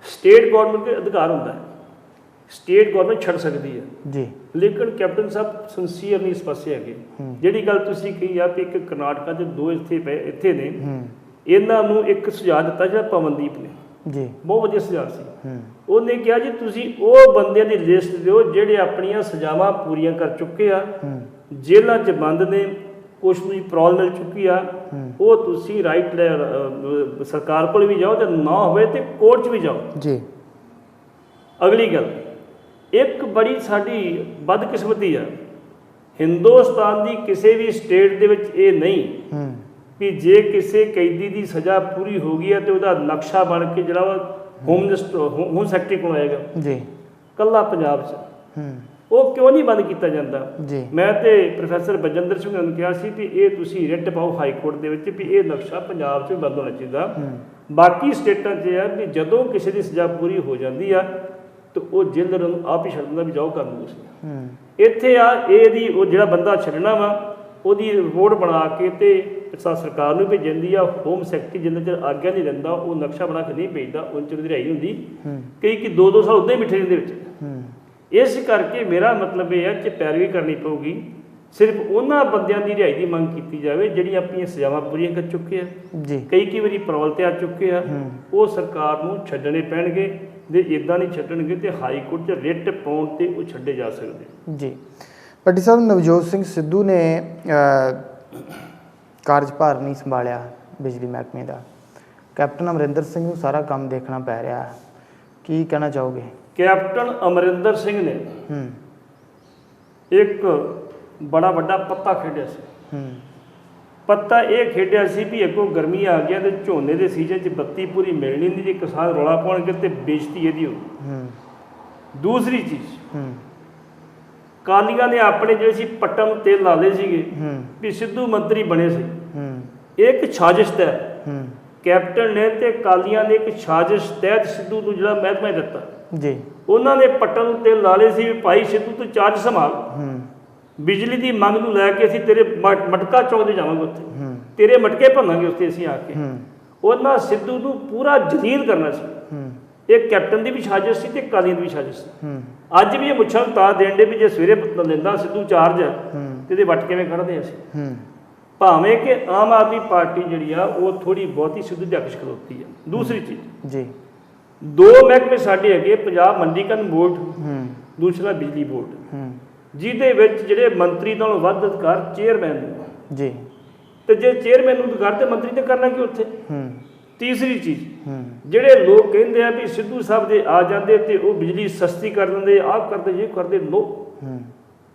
ਸਟੇਟ ਗੌਰਮੈਂਟ ਦੇ ਅਧਿਕਾਰ ਹੁੰਦਾ ਹੈ, ਸਟੇਟ ਗੌਰਮੈਂਟ ਛੱਡ ਸਕਦੀ ਹੈ ਜੀ, ਲੇਕਿਨ ਕੈਪਟਨ ਸਾਹਿਬ ਸਿੰਸੀਅਰ ਨਹੀਂ ਇਸ ਪਾਸੇ ਹੈਗੇ। ਜਿਹੜੀ ਗੱਲ ਤੁਸੀਂ ਕਹੀ ਆ ਵੀ ਇੱਕ ਕਰਨਾਟਕਾ 'ਚ 2 ਇੱਥੇ ਨੇ, ਇਹਨਾਂ ਨੂੰ ਇੱਕ ਸੁਝਾਅ ਦਿੱਤਾ ਜਿਹੜਾ ਪਵਨਦੀਪ ਨੇ ਜੀ, ਬਹੁਤ ਵਧੀਆ ਸੁਝਾਅ ਸੀ। ਉਹਨੇ ਕਿਹਾ ਜੀ ਤੁਸੀਂ ਉਹ ਬੰਦਿਆਂ ਦੀ ਲਿਸਟ ਦਿਓ ਜਿਹੜੇ ਆਪਣੀਆਂ ਸਜ਼ਾਵਾਂ ਪੂਰੀਆਂ ਕਰ ਚੁੱਕੇ ਆ, ਜੇਲ੍ਹਾਂ 'ਚ ਬੰਦ ਨੇ, ਕੁਛ ਨੂੰ ਪੈਰੋਲ ਮਿਲ ਚੁੱਕੀ ਆ, ਉਹ ਤੁਸੀਂ ਰਾਈਟ ਸਰਕਾਰ ਕੋਲ ਵੀ ਜਾਓ ਤੇ ਨਾ ਹੋਵੇ ਤੇ ਕੋਰਟ 'ਚ ਵੀ ਜਾਓ ਜੀ। ਅਗਲੀ ਗੱਲ, ਇੱਕ ਬੜੀ ਸਾਡੀ ਬਦਕਿਸਮਤੀ ਆ, ਹਿੰਦੁਸਤਾਨ ਦੀ ਕਿਸੇ ਵੀ ਸਟੇਟ ਦੇ ਵਿੱਚ ਇਹ ਨਹੀਂ ਵੀ ਜੇ ਕਿਸੇ ਕੈਦੀ ਦੀ ਸਜ਼ਾ ਪੂਰੀ ਹੋ ਗਈ ਹੈ ਤੇ ਉਹਦਾ ਨਕਸ਼ਾ ਬਣ ਕੇ ਜਿਹੜਾ ਹੋਮ ਸੈਕਟਰੀ ਕੋਲ ਆਏਗਾ ਜੀ, ਕੱਲਾ ਪੰਜਾਬ 'ਚ। ਉਹ ਕਿਉਂ ਨਹੀਂ ਬੰਦ ਕੀਤਾ ਜਾਂਦਾ ਜੀ? ਮੈਂ ਤੇ ਪ੍ਰੋਫੈਸਰ ਬਜਿੰਦਰ ਸਿੰਘ ਨੂੰ ਕਿਹਾ ਸੀ ਵੀ ਇਹ ਤੁਸੀਂ ਰਿਟ ਪਾਓ ਹਾਈ ਕੋਰਟ ਦੇ ਵਿੱਚ ਵੀ ਇਹ ਨਕਸ਼ਾ ਪੰਜਾਬ 'ਚ ਵੀ ਬੰਦ ਹੋਣਾ ਚਾਹੀਦਾ। ਬਾਕੀ ਸਟੇਟਾਂ 'ਚ ਇਹ ਆ ਵੀ ਜਦੋਂ ਕਿਸੇ ਦੀ ਸਜ਼ਾ ਪੂਰੀ ਹੋ ਜਾਂਦੀ ਆ ਤਾਂ ਉਹ ਜੇਲਰ ਨੂੰ ਆਪ ਹੀ ਛੱਡ ਦਿੰਦਾ ਵੀ ਜਾਓ ਕਰ ਲਓ ਤੁਸੀਂ। ਇੱਥੇ ਆ ਇਹਦੀ ਉਹ ਜਿਹੜਾ ਬੰਦਾ ਛੱਡਣਾ ਵਾ ਉਹਦੀ ਰਿਪੋਰਟ ਬਣਾ ਕੇ ਤੇ ਸਰਕਾਰ ਨੂੰ ਭੇਜ ਦਿੰਦੀ ਆ, ਹੋਮ ਸੈਕਟਰੀ ਜਿੰਨਾ ਚਿਰ ਆਗਿਆ ਨਹੀਂ ਦਿੰਦਾ ਉਹ ਨਕਸ਼ਾ ਬਣਾ ਕੇ ਨਹੀਂ ਭੇਜਦਾ, ਉਹਨਾਂ ਚਿਰ ਦੀ ਰਿਹਾਈ ਹੁੰਦੀ। ਕਈ ਕਿ 2-2 ਸਾਲ ਉੱਦਾਂ ਹੀ ਬਿਠੇ ਰਹਿੰਦੇ ਵਿੱਚ। ਇਸ ਕਰਕੇ ਮੇਰਾ ਮਤਲਬ ਇਹ ਹੈ ਕਿ ਪੈਰਵੀ ਕਰਨੀ ਪਊਗੀ, ਸਿਰਫ ਉਹਨਾਂ ਬੰਦਿਆਂ ਦੀ ਰਿਹਾਈ ਦੀ ਮੰਗ ਕੀਤੀ ਜਾਵੇ ਜਿਹੜੀਆਂ ਆਪਣੀਆਂ ਸਜ਼ਾਵਾਂ ਪੂਰੀਆਂ ਕਰ ਚੁੱਕੇ ਆ ਜੀ, ਕਈ ਵਾਰੀ ਪੈਰੋਲ ਤੇ ਆ ਚੁੱਕੇ ਆ, ਉਹ ਸਰਕਾਰ ਨੂੰ ਛੱਡਣੇ ਪੈਣਗੇ। ਜੇ ਇੱਦਾਂ ਨਹੀਂ ਛੱਡਣਗੇ ਤੇ ਹਾਈ ਕੋਰਟ 'ਚ ਰਿਟ ਪਾਉਣ ਤੇ ਉਹ ਛੱਡੇ ਜਾ ਸਕਦੇ ਜੀ। ਭੱਟੀ ਸਾਹਿਬ, ਨਵਜੋਤ ਸਿੰਘ ਸਿੱਧੂ ਨੇ ਕਾਰਜਭਾਰ ਨਹੀਂ ਸੰਭਾਲਿਆ ਬਿਜਲੀ ਮਹਿਕਮੇ ਦਾ, ਕੈਪਟਨ ਅਮਰਿੰਦਰ ਸਿੰਘ ਨੂੰ ਸਾਰਾ ਕੰਮ ਦੇਖਣਾ ਪੈ ਰਿਹਾ, ਕੀ ਕਹਿਣਾ ਚਾਹੋਗੇ? ਕੈਪਟਨ ਅਮਰਿੰਦਰ ਸਿੰਘ ਨੇ ਇੱਕ ਬੜਾ ਵੱਡਾ ਪੱਤਾ ਖੇਡਿਆ ਸੀ। ਪੱਤਾ ਇਹ ਖੇਡਿਆ ਸੀ ਵੀ ਅੱਗੋਂ ਗਰਮੀ ਆ ਗਿਆ ਤੇ ਝੋਨੇ ਦੇ ਸੀਜ਼ਨ 'ਚ ਬੱਤੀ ਪੂਰੀ ਮਿਲਣੀ ਨਹੀਂ, ਜੇ ਕਿਸਾਨ ਰੌਲਾ ਪਾਉਣਗੇ ਤੇ ਬੇਇੱਜ਼ਤੀ ਇਹਦੀ ਹੋਊ। ਦੂਸਰੀ ਚੀਜ਼, ਕਾਲੀਆਂ ਨੇ ਆਪਣੇ ਜਿਹੜੇ ਸੀ ਪੱਟਮ ਤੇ ਲਾ ਲਏ ਸੀਗੇ ਵੀ ਸਿੱਧੂ ਮੰਤਰੀ ਬਣੇ ਸੀ, ਇਹ ਇੱਕ ਸਾਜ਼ਿਸ਼ ਹੈ ਕੈਪਟਨ ਨੇ ਤੇ ਅਕਾਲੀਆਂ ਨੇ ਇੱਕ ਸਾਜ਼ਿਸ਼ ਤਹਿਤ ਸਿੱਧੂ ਨੂੰ ਜਿਹੜਾ ਮਹਿਕਮਾ ਦਿੱਤਾ ਜੀ, ਉਹਨਾਂ ਨੇ ਪੱਟਣ ਉੱਤੇ ਲਾ ਲਏ ਸੀ ਵੀ ਭਾਈ ਸਿੱਧੂ ਤੂੰ ਚਾਰਜ ਸੰਭਾਲ। ਬਿਜਲੀ ਦੀ ਮੰਗ ਨੂੰ ਲੈ ਕੇ ਅਸੀਂ ਤੇਰੇ ਮਟਕਾ ਚੌਂਕ ਦੇ ਜਾਵਾਂਗੇ, ਉੱਥੇ ਤੇਰੇ ਮਟਕੇ ਭੰਨਾਂਗੇ ਉੱਥੇ ਅਸੀਂ ਆ ਕੇ। ਉਹਨਾਂ ਸਿੱਧੂ ਨੂੰ ਪੂਰਾ ਜਲੀਲ ਕਰਨਾ ਸੀ। ਇਹ ਕੈਪਟਨ ਦੀ ਵੀ ਸਾਜ਼ਿਸ਼ ਸੀ ਤੇ ਅਕਾਲੀਆਂ ਦੀ ਵੀ ਸਾਜ਼ਿਸ਼ ਸੀ। ਅੱਜ ਵੀ ਇਹ ਮੁੱਛਾਂ ਤਾਂ ਦੇਣ ਦੇ ਵੀ ਜੇ ਸਵੇਰੇ ਲੈਂਦਾ ਸਿੱਧੂ ਚਾਰਜ ਤੇ ਇਹਦੇ ਵੱਟ ਕਿਵੇਂ ਕੱਢਦੇ ਅਸੀਂ। ਭਾਵੇਂ ਕਿ ਆਮ ਆਦਮੀ ਪਾਰਟੀ ਜਿਹੜੀ ਆ ਉਹ ਥੋੜੀ ਬਹੁਤੀ ਸਿੱਧੂ ਦੇ ਹੱਕ 'ਚ ਖਲੋਤੀ ਆ। ਦੂਸਰੀ ਚੀਜ਼ ਜੀ, 2 ਮਹਿਕਮੇ ਸਾਡੇ ਹੈਗੇ, ਪੰਜਾਬ ਮੰਡੀਕਰਨ ਬੋਰਡ, ਦੂਸਰਾ ਬਿਜਲੀ ਬੋਰਡ, ਜਿਹਦੇ ਵਿੱਚ ਜਿਹੜੇ ਮੰਤਰੀ ਨਾਲੋਂ ਵੱਧ ਅਧਿਕਾਰ ਚੇਅਰਮੈਨ ਨੂੰ ਜੀ, ਤੇ ਜੇ ਚੇਅਰਮੈਨ ਨੂੰ ਅਧਿਕਾਰ ਤੇ ਮੰਤਰੀ ਤੇ ਕਰਨਾ ਕੀ ਉੱਥੇ। ਤੀਸਰੀ ਚੀਜ਼, ਜਿਹੜੇ ਲੋਕ ਕਹਿੰਦੇ ਆ ਵੀ ਸਿੱਧੂ ਸਾਹਿਬ ਦੇ ਆ ਜਾਂਦੇ ਤੇ ਉਹ ਬਿਜਲੀ ਸਸਤੀ ਕਰ ਦਿੰਦੇ, ਆਹ ਕਰਦੇ ਜੇ ਕਰਦੇ, ਨੋ,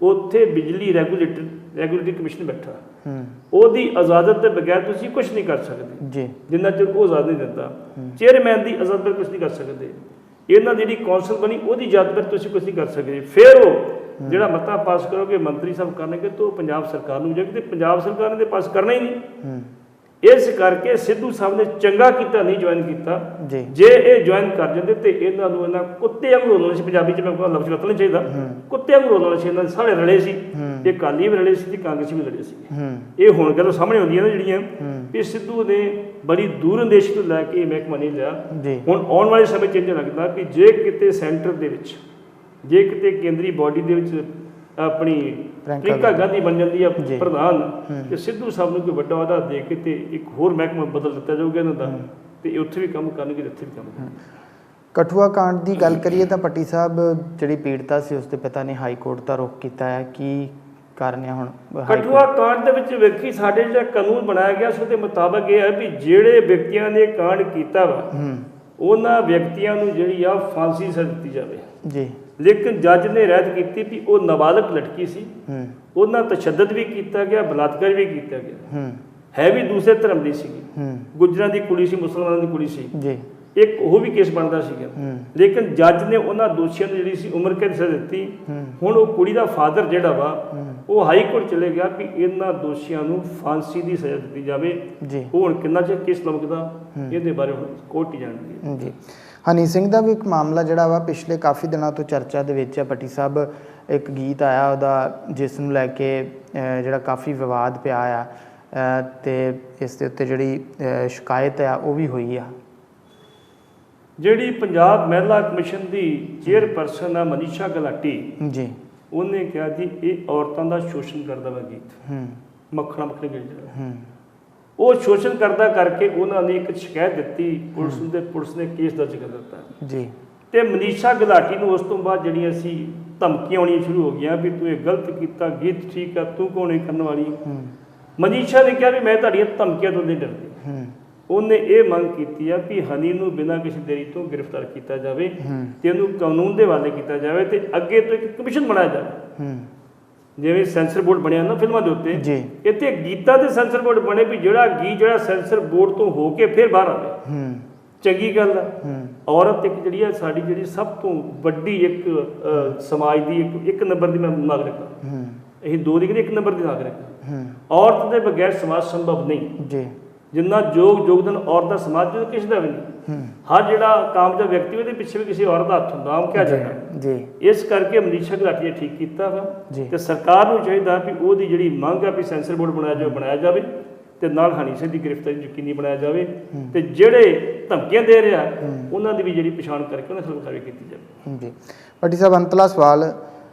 ਉੱਥੇ ਬਿਜਲੀ ਰੈਗੂਲੇਟਰੀ ਕਮਿਸ਼ਨ ਬੈਠਾ, ਉਹਦੀ ਇਜਾਜ਼ਤ ਦੇ ਬਗੈਰ ਤੁਸੀਂ ਕੁਝ ਨਹੀਂ ਕਰ ਸਕਦੇ ਜੀ, ਜਿੰਨਾ ਚਿਰ ਉਹ ਇਜਾਜ਼ਤ ਨਹੀਂ ਦਿੰਦਾ। ਚੇਅਰਮੈਨ ਦੀ ਇਜਾਜ਼ਤ ਬਗੈਰ ਕੁਝ ਨਹੀਂ ਕਰ ਸਕਦੇ। ਇਹਨਾਂ ਜਿਹੜੀ ਕੌਂਸਲ ਬਣੀ ਉਹਦੀ ਇਜਾਜ਼ਤ ਬਗੈਰ ਤੁਸੀਂ ਕੁਝ ਨਹੀਂ ਕਰ ਸਕਦੇ। ਫਿਰ ਉਹ ਜਿਹੜਾ ਮਤਾ ਪਾਸ ਕਰੋਗੇ ਮੰਤਰੀ ਸਾਹਿਬ ਕਰਨਗੇ ਤਾਂ ਉਹ ਪੰਜਾਬ ਸਰਕਾਰ ਨੂੰ ਜਾਏਗੀ, ਤੇ ਪੰਜਾਬ ਸਰਕਾਰ ਨੇ ਤੇ ਪਾਸ ਕਰਨਾ ਹੀ ਨਹੀਂ। ਇਸ ਕਰਕੇ ਸਿੱਧੂ ਸਾਹਿਬ ਨੇ ਚੰਗਾ ਕੀਤਾ ਨਹੀਂ ਜੁਆਇਨ ਕੀਤਾ। ਜੇ ਇਹ ਜੁਆਇਨ ਕਰ ਜਾਂਦੇ ਤੇ ਇਹਨਾਂ ਨੂੰ ਇਹਨਾਂ ਕੁੱਤੇ ਵਾਂਗ ਰੋਲਣਾ ਸੀ। ਪੰਜਾਬੀ 'ਚ ਮੈਂ ਕਹਾਂ ਲਫ਼ਜ਼ ਵਰਤਣਾ ਚਾਹੀਦਾ, ਕੁੱਤੇ ਵਾਂਗ ਰੋਲਣਾ ਸੀ। ਇਹਨਾਂ ਦੇ ਸਾਰੇ ਰਲੇ ਸੀ, ਇਹ ਅਕਾਲੀ ਵੀ ਰਲੇ ਸੀ ਤੇ ਕਾਂਗਰਸੀ ਵੀ ਰਲੇ ਸੀ। ਇਹ ਹੁਣ ਗੱਲਾਂ ਸਾਹਮਣੇ ਆਉਂਦੀਆਂ ਨੇ ਜਿਹੜੀਆਂ ਵੀ ਸਿੱਧੂ ਨੇ ਬੜੀ ਦੂਰ ਅੰਦੇਸ਼ ਤੋਂ ਲੈ ਕੇ ਇਹ ਮਹਿਕਮਾ ਨਹੀਂ ਲਿਆ। ਹੁਣ ਆਉਣ ਵਾਲੇ ਸਮੇਂ 'ਚ ਇੰਝ ਲੱਗਦਾ ਕਿ ਜੇ ਕਿਤੇ ਸੈਂਟਰ ਦੇ ਵਿੱਚ, ਜੇ ਕਿਤੇ ਕੇਂਦਰੀ ਬੋਡੀ ਦੇ ਵਿੱਚ ਆਪਣੀ ਪ੍ਰਿੰਕਾ ਗਾਂਧੀ ਬਣ ਜਾਂਦੀ ਆ ਪ੍ਰਧਾਨ, ਤੇ ਸਿੱਧੂ ਸਾਹਿਬ ਨੂੰ ਕੋਈ ਵੱਡਾ ਅਹੁਦਾ ਦੇ ਕੇ ਤੇ ਇੱਕ ਹੋਰ ਮਹਿਕਮਾ ਬਦਲ ਦਿੱਤਾ ਜਾਊਗਾ ਇਹਨਾਂ ਦਾ, ਤੇ ਉੱਥੇ ਵੀ ਕੰਮ ਕਰਨਗੇ, ਇੱਥੇ ਵੀ ਕੰਮ ਕਰਨਗੇ। ਕਠੂਆ ਕਾਂਡ ਦੀ ਗੱਲ ਕਰੀਏ ਤਾਂ ਪੱਟੀ ਸਾਹਿਬ ਜਿਹੜੀ ਪੀੜਤਾ ਸੀ ਉਸਦੇ ਪਿਤਾ ਨੇ ਹਾਈ ਕੋਰਟ ਦਾ ਰੁਖ ਕੀਤਾ ਹੈ, ਕੀ ਕਾਰਨ ਹੈ ਹੁਣ? ਕਠੂਆ ਕਾਂਡ ਦੇ ਵਿੱਚ ਵੇਖੀ ਸਾਡੇ ਜਿਹੜਾ ਕਾਨੂੰਨ ਬਣਾਇਆ ਗਿਆ ਉਸ ਦੇ ਮੁਤਾਬਕ ਇਹ ਹੈ ਵੀ ਜਿਹੜੇ ਵਿਅਕਤੀਆਂ ਨੇ ਕਾਂਡ ਕੀਤਾ ਵਾ ਉਹਨਾਂ ਵਿਅਕਤੀਆਂ ਨੂੰ ਜਿਹੜੀ ਆ ਫਾਂਸੀ ਸਜ਼ਾ ਦਿੱਤੀ ਜਾਵੇ ਜੀ। ਲੇਕਿਨ ਜੱਜ ਨੇ ਰਹਿਤ ਕੀਤੀ ਵੀ ਉਹ ਨਾਬਾਲਗ ਲੜਕੀ ਸੀ, ਉਹਨਾਂ ਤਸ਼ੱਦਦ ਵੀ ਕੀਤਾ ਗਿਆ, ਬਲਾਤਕਾਰ ਵੀ ਕੀਤਾ ਗਿਆ, ਹੈ ਵੀ ਦੂਸਰੇ ਧਰਮ ਦੀ ਸੀਗੀ, ਗੁੱਜਰਾਂ ਦੀ ਕੁੜੀ ਸੀ, ਮੁਸਲਮਾਨਾਂ ਦੀ ਕੁੜੀ ਸੀ ਜੀ, ਇੱਕ ਉਹ ਵੀ ਕੇਸ ਬਣਦਾ ਸੀਗਾ। ਲੇਕਿਨ ਜੱਜ ਨੇ ਉਹਨਾਂ ਦੋਸ਼ੀਆਂ ਨੂੰ ਜਿਹੜੀ ਸੀ ਉਮਰ ਕੈਦ ਸਜ਼ਾ ਦਿੱਤੀ। ਹੁਣ ਉਹ ਕੁੜੀ ਦਾ ਫਾਦਰ ਜਿਹੜਾ ਵਾ ਉਹ ਹਾਈ ਕੋਰਟ ਚਲੇ ਗਿਆ ਵੀ ਇਹਨਾਂ ਦੋਸ਼ੀਆਂ ਨੂੰ ਫਾਂਸੀ ਦੀ ਸਜ਼ਾ ਦਿੱਤੀ ਜਾਵੇ। ਉਹ ਹੁਣ ਕਿੰਨਾ ਚਿਰ ਕੇਸ ਲਮਕਦਾ ਇਹਦੇ ਬਾਰੇ ਹੁਣ ਕੋਰਟ ਹੀ ਜਾਣਦੀ ਜੀ। ਹਨੀ ਸਿੰਘ ਦਾ ਵੀ ਇੱਕ ਮਾਮਲਾ ਜਿਹੜਾ ਵਾ ਪਿਛਲੇ ਕਾਫੀ ਦਿਨਾਂ ਤੋਂ ਚਰਚਾ ਦੇ ਵਿੱਚ ਹੈ। ਪੱਟੀ ਸਾਹਿਬ ਇੱਕ ਗੀਤ ਆਇਆ ਉਹਦਾ ਜਿਸ ਨੂੰ ਲੈ ਕੇ ਜਿਹੜਾ ਕਾਫੀ ਵਿਵਾਦ ਪਿਆ ਆ, ਤੇ ਇਸ ਦੇ ਉੱਤੇ ਜਿਹੜੀ ਸ਼ਿਕਾਇਤ ਆ ਉਹ ਵੀ ਹੋਈ ਆ। ਜਿਹੜੀ ਪੰਜਾਬ ਮਹਿਲਾ ਕਮਿਸ਼ਨ ਦੀ ਚੇਅਰਪਰਸਨ ਆ ਮਨੀਸ਼ਾ ਗੁਲਾਟੀ ਜੀ, ਉਹਨੇ ਕਿਹਾ ਜੀ ਇਹ ਔਰਤਾਂ ਦਾ ਸ਼ੋਸ਼ਣ ਕਰਦਾ ਵਾ ਗੀਤ, ਮੱਖਣਾ ਮੱਖਣੀ ਗੀਤ ਉਹ ਸ਼ੋਸ਼ਣ ਕਰਦਾ ਕਰਕੇ ਉਹਨਾਂ ਨੇ ਇੱਕ ਸ਼ਿਕਾਇਤ ਦਿੱਤੀ ਪੁਲਿਸ ਨੂੰ, ਤੇ ਪੁਲਿਸ ਨੇ ਕੇਸ ਦਰਜ ਕਰ ਦਿੱਤਾ ਜੀ। ਤੇ ਮਨੀਸ਼ਾ ਗੁਲਾਟੀ ਨੂੰ ਉਸ ਤੋਂ ਬਾਅਦ ਜਿਹੜੀਆਂ ਸੀ ਧਮਕੀਆਂ ਆਉਣੀਆਂ ਸ਼ੁਰੂ ਹੋ ਗਈਆਂ ਵੀ ਤੂੰ ਇਹ ਗਲਤ ਕੀਤਾ, ਗੀਤ ਠੀਕ ਆ, ਤੂੰ ਕੌਣ ਹੈ ਕਰਨ ਵਾਲੀ। ਮਨੀਸ਼ਾ ਨੇ ਕਿਹਾ ਵੀ ਮੈਂ ਤੁਹਾਡੀਆਂ ਧਮਕੀਆਂ ਤੋਂ ਨਹੀਂ ਡਰਦੀ। ਉਹਨੇ ਇਹ ਮੰਗ ਕੀਤੀ ਆ ਵੀ ਹਨੀ ਨੂੰ ਬਿਨਾਂ ਕਿਸੇ ਦੇਰੀ ਤੋਂ ਗ੍ਰਿਫਤਾਰ ਕੀਤਾ ਜਾਵੇ ਤੇ ਉਹਨੂੰ ਕਾਨੂੰਨ ਦੇ ਹਵਾਲੇ ਕੀਤਾ ਜਾਵੇ, ਤੇ ਅੱਗੇ ਤੋਂ ਇੱਕ ਕਮਿਸ਼ਨ ਬਣਾਇਆ ਜਾਵੇ। ਜਿਵੇਂ ਸੈਂਸਰ ਬੋਰਡ ਬਣਿਆ ਨਾ ਫਿਲਮਾਂ ਦੇ ਉੱਤੇ, ਇੱਥੇ ਗੀਤਾਂ ਦੇ ਸੈਂਸਰ ਬੋਰਡ ਬਣੇ ਵੀ ਜਿਹੜਾ ਗੀਤ ਜਿਹੜਾ ਸੈਂਸਰ ਬੋਰਡ ਤੋਂ ਹੋ ਕੇ ਫਿਰ ਬਾਹਰ ਆਵੇ, ਚੰਗੀ ਗੱਲ ਆ। ਔਰਤ ਇੱਕ ਜਿਹੜੀ ਆ ਸਾਡੀ ਜਿਹੜੀ ਸਭ ਤੋਂ ਵੱਡੀ ਇੱਕ ਸਮਾਜ ਦੀ ਇੱਕ ਨੰਬਰ ਦੀ ਮੈਂ ਨਾਗਰਿਕ ਹਾਂ, ਅਸੀਂ 2 ਦੀ 1 ਨੰਬਰ ਦੀ ਨਾਗਰਿਕ। ਔਰਤ ਦੇ ਬਗੈਰ ਸਮਾਜ ਸੰਭਵ ਨਹੀਂ। ਜਿੰਨਾ ਯੋਗਦਾਨ ਔਰਤ ਦਾ ਸਮਾਜ ਚ ਕਿਸੇ ਦਾ ਵੀ ਨਹੀਂ। ਹਰ ਜਿਹੜਾ ਕਾਮਯਾਬ ਵਿਅਕਤੀ ਉਹਦੇ ਪਿੱਛੇ ਵੀ ਕਿਸੇ ਔਰਤ ਦਾ ਹੱਥ ਹੁੰਦਾ, ਆਮ ਕਿਹਾ ਜਾਂਦਾ। ਇਸ ਕਰਕੇ ਮਨੀਸ਼ਾ ਗੁਲਾਟੀ ਨੇ ਠੀਕ ਕੀਤਾ ਵਾ, ਤੇ ਸਰਕਾਰ ਨੂੰ ਚਾਹੀਦਾ ਵੀ ਉਹਦੀ ਜਿਹੜੀ ਮੰਗ ਆ ਵੀ ਸੈਂਸਰ ਬੋਰਡ ਬਣਾਇਆ ਜਾਵੇ, ਤੇ ਨਾਲ ਹਨੀ ਸਿੰਘ ਦੀ ਗ੍ਰਿਫਤਾਰੀ ਯਕੀਨੀ ਬਣਾਇਆ ਜਾਵੇ, ਤੇ ਜਿਹੜੇ ਧਮਕੀਆਂ ਦੇ ਰਿਹਾ ਉਹਨਾਂ ਦੀ ਵੀ ਜਿਹੜੀ ਪਛਾਣ ਕਰਕੇ ਉਹਨਾਂ ਖਿਲਾਫ ਕਾਰਵਾਈ ਕੀਤੀ ਜਾਵੇ ਜੀ। ਪੱਟੀ ਸਾਹਿਬ ਅੰਤਲਾ ਸਵਾਲ,